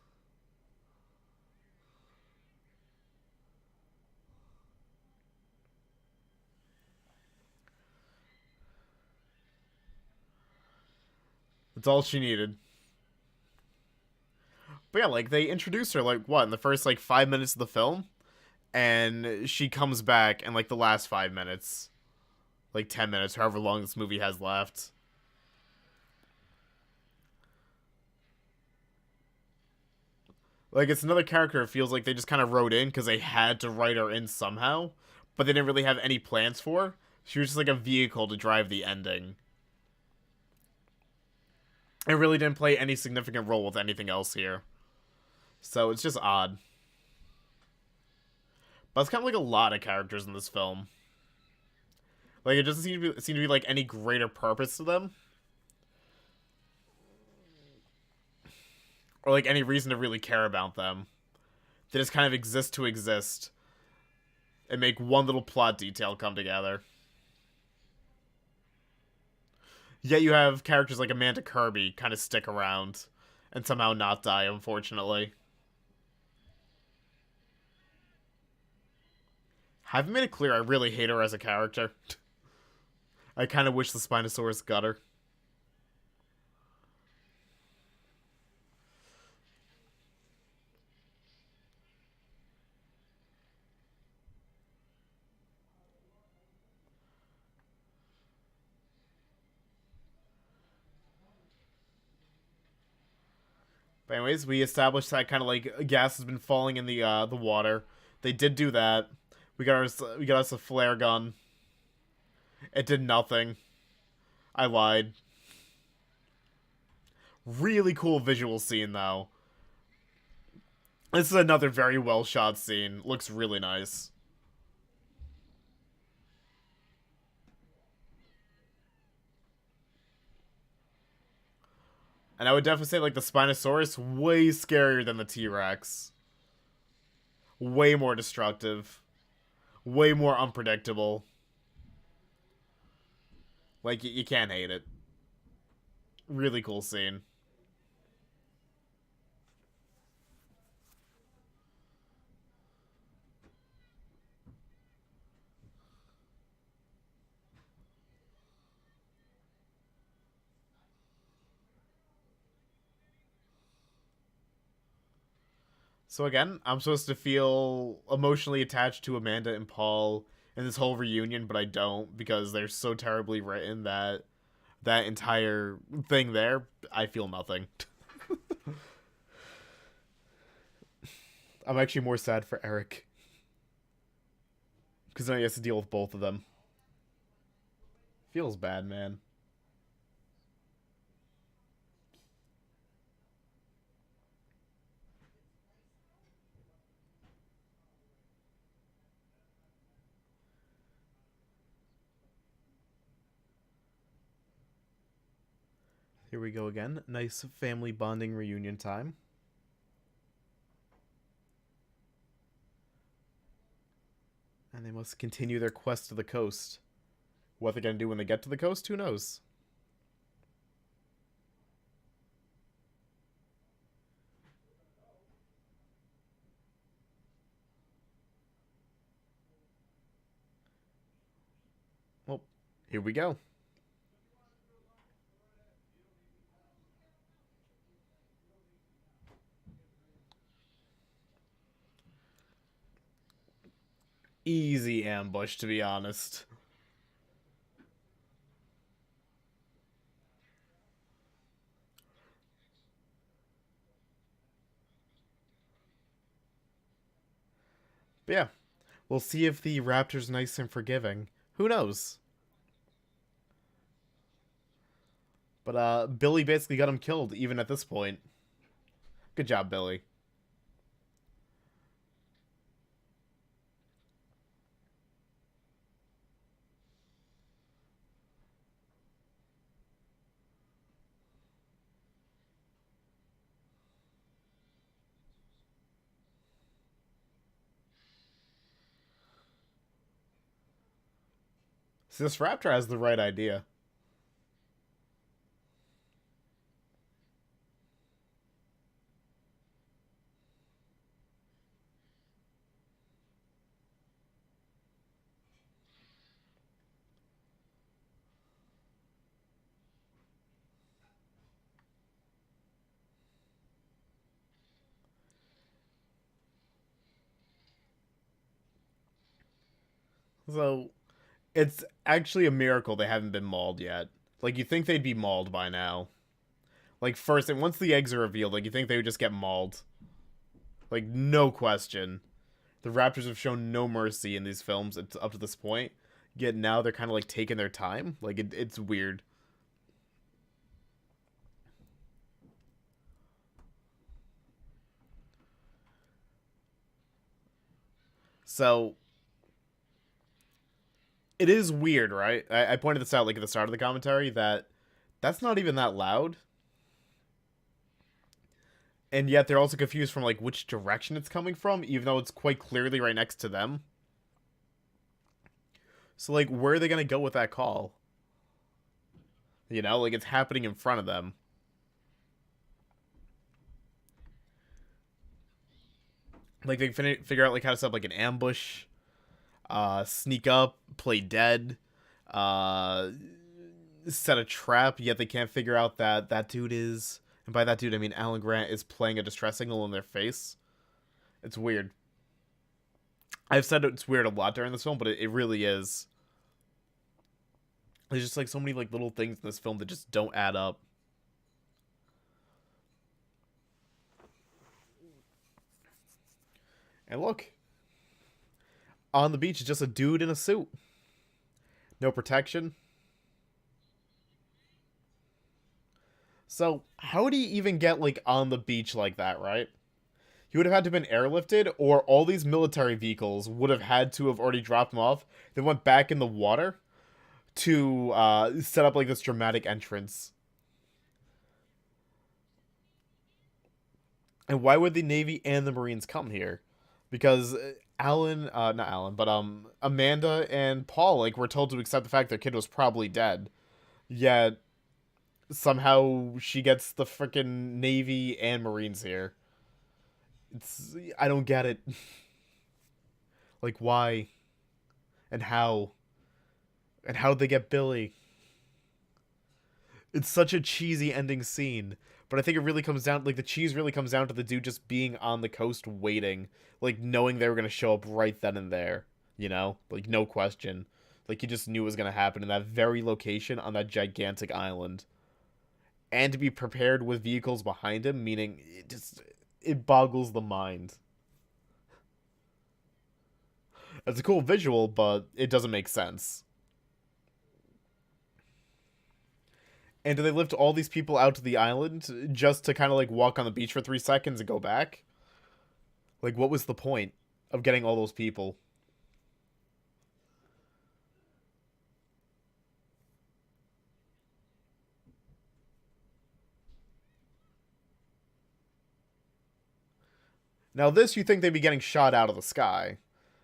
[SPEAKER 1] That's all she needed. But yeah, like, they introduced her, like, what, in the first, like, 5 minutes of the film? And she comes back in, like, the last 5 minutes. Like, 10 minutes, however long this movie has left. Like, it's another character it feels like they just kind of wrote in because they had to write her in somehow, but they didn't really have any plans for her. She was just like a vehicle to drive the ending. It really didn't play any significant role with anything else here. So it's just odd. But it's kind of like a lot of characters in this film. Like, it doesn't seem to be like any greater purpose to them. Or like any reason to really care about them. They just kind of exist to exist. And make one little plot detail come together. Yet you have characters like Amanda Kirby kind of stick around. And somehow not die, unfortunately. Haven't made it clear I really hate her as a character. I kind of wish the Spinosaurus got her. But anyways, we established that kind of like gas has been falling in the water. They did do that. We got us a flare gun. It did nothing. I lied. Really cool visual scene though. This is another very well shot scene. Looks really nice. And I would definitely say like the Spinosaurus way scarier than the T-Rex. Way more destructive. Way more unpredictable. Like, you can't hate it. Really cool scene. So again, I'm supposed to feel emotionally attached to Amanda and Paul in this whole reunion, but I don't because they're so terribly written that that entire thing there, I feel nothing. I'm actually more sad for Eric because now he has to deal with both of them. Feels bad, man. Here we go again. Nice family bonding reunion time. And they must continue their quest to the coast. What they're gonna do when they get to the coast, who knows? Well, here we go. Easy ambush, to be honest. But yeah, we'll see if the Raptor's nice and forgiving. Who knows? But Billy basically got him killed, even at this point. Good job, Billy. See, this Raptor has the right idea. So it's actually a miracle they haven't been mauled yet. Like, you think they'd be mauled by now. Like, first, and once the eggs are revealed, like, you think they would just get mauled. Like, no question. The Raptors have shown no mercy in these films up to this point. Yet now they're kind of, like, taking their time. Like, it's weird. So, it is weird, right? I pointed this out, like, at the start of the commentary, that that's not even that loud. And yet they're also confused from, like, which direction it's coming from, even though it's quite clearly right next to them. So, like, where are they going to go with that call? You know, like, it's happening in front of them. Like, they can figure out, like, how to set up, like, an ambush, sneak up, play dead, uh, set a trap, yet they can't figure out that that dude is, and by that dude I mean Alan Grant, is playing a distress signal in their face. It's weird. I've said it's weird a lot during this film, but it really is. There's just, like, so many, like, little things in this film that just don't add up. And look, on the beach is just a dude in a suit. No protection. So, how would he even get, like, on the beach like that, right? He would have had to have been airlifted, or all these military vehicles would have had to have already dropped him off. They went back in the water to set up, like, this dramatic entrance. And why would the Navy and the Marines come here? Because not Alan, but Amanda and Paul, like, were told to accept the fact their kid was probably dead. Yet somehow she gets the freaking Navy and Marines here. I don't get it. Like, why? And how? And how'd they get Billy? It's such a cheesy ending scene. But I think it really comes down, like, the cheese really comes down to the dude just being on the coast waiting. Like, knowing they were going to show up right then and there. You know? Like, no question. Like, he just knew it was going to happen in that very location on that gigantic island. And to be prepared with vehicles behind him, meaning it boggles the mind. It's a cool visual, but it doesn't make sense. And do they lift all these people out to the island just to kind of, like, walk on the beach for 3 seconds and go back? Like, what was the point of getting all those people? Now, this, you think they'd be getting shot out of the sky.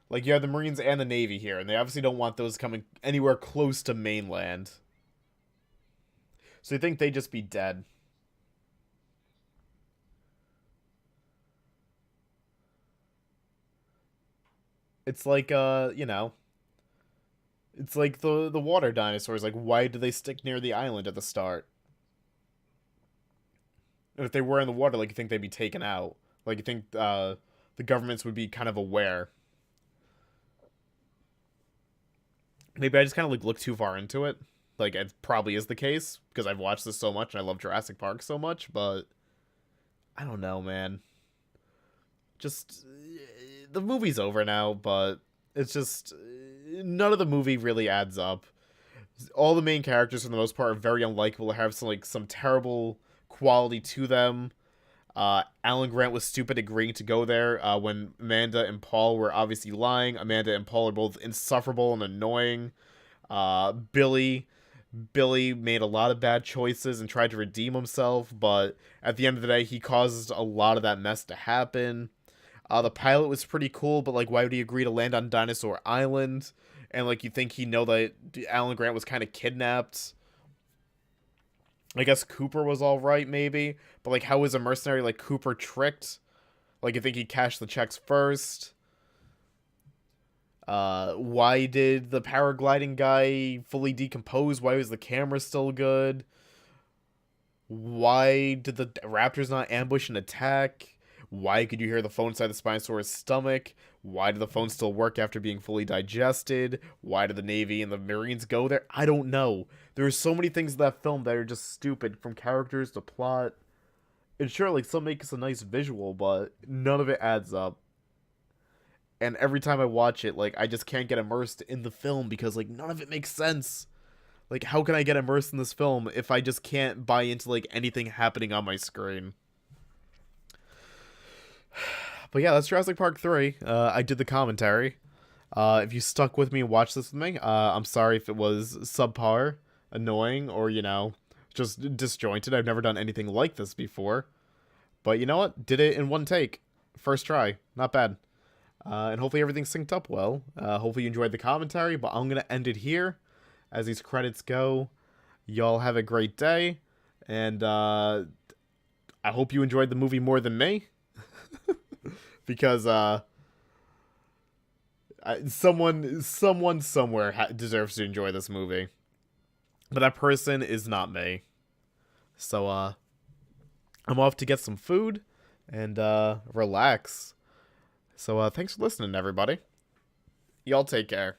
[SPEAKER 1] Like, you have the Marines and the Navy here, and they obviously don't want those coming anywhere close to mainland. So you think they'd just be dead. It's like, it's like the water dinosaurs. Like, why do they stick near the island at the start? And if they were in the water, like, you think they'd be taken out. Like, you think the governments would be kind of aware. Maybe I just kind of, like, look too far into it. Like, it probably is the case because I've watched this so much and I love Jurassic Park so much, but I don't know, man. Just the movie's over now, but it's just none of the movie really adds up. All the main characters, for the most part, are very unlikable. Have some terrible quality to them. Alan Grant was stupid agreeing to go there when Amanda and Paul were obviously lying. Amanda and Paul are both insufferable and annoying. Billy made a lot of bad choices and tried to redeem himself, but at the end of the day, he caused a lot of that mess to happen. The pilot was pretty cool, but, like, why would he agree to land on Dinosaur Island? And, like, you think he'd know that Alan Grant was kind of kidnapped. I guess Cooper was alright, maybe. But, like, how was a mercenary like Cooper tricked? Like, you think he cashed the checks first? Why did the paragliding guy fully decompose? Why was the camera still good? Why did the raptors not ambush and attack? Why could you hear the phone inside the Spinosaurus stomach? Why do the phones still work after being fully digested? Why do the Navy and the Marines go there? I don't know. There are so many things in that film that are just stupid, from characters to plot. And sure, like, some make us a nice visual, but none of it adds up. And every time I watch it, like, I just can't get immersed in the film because, like, none of it makes sense. Like, how can I get immersed in this film if I just can't buy into, like, anything happening on my screen? But yeah, that's Jurassic Park 3. I did the commentary. If you stuck with me and watched this with me, I'm sorry if it was subpar, annoying, or, just disjointed. I've never done anything like this before. But you know what? Did it in one take. First try. Not bad. And hopefully everything synced up well. Hopefully you enjoyed the commentary, but I'm going to end it here as these credits go. Y'all have a great day, and I hope you enjoyed the movie more than me. Because someone somewhere deserves to enjoy this movie. But that person is not me. So I'm off to get some food and relax. So thanks for listening, everybody. Y'all take care.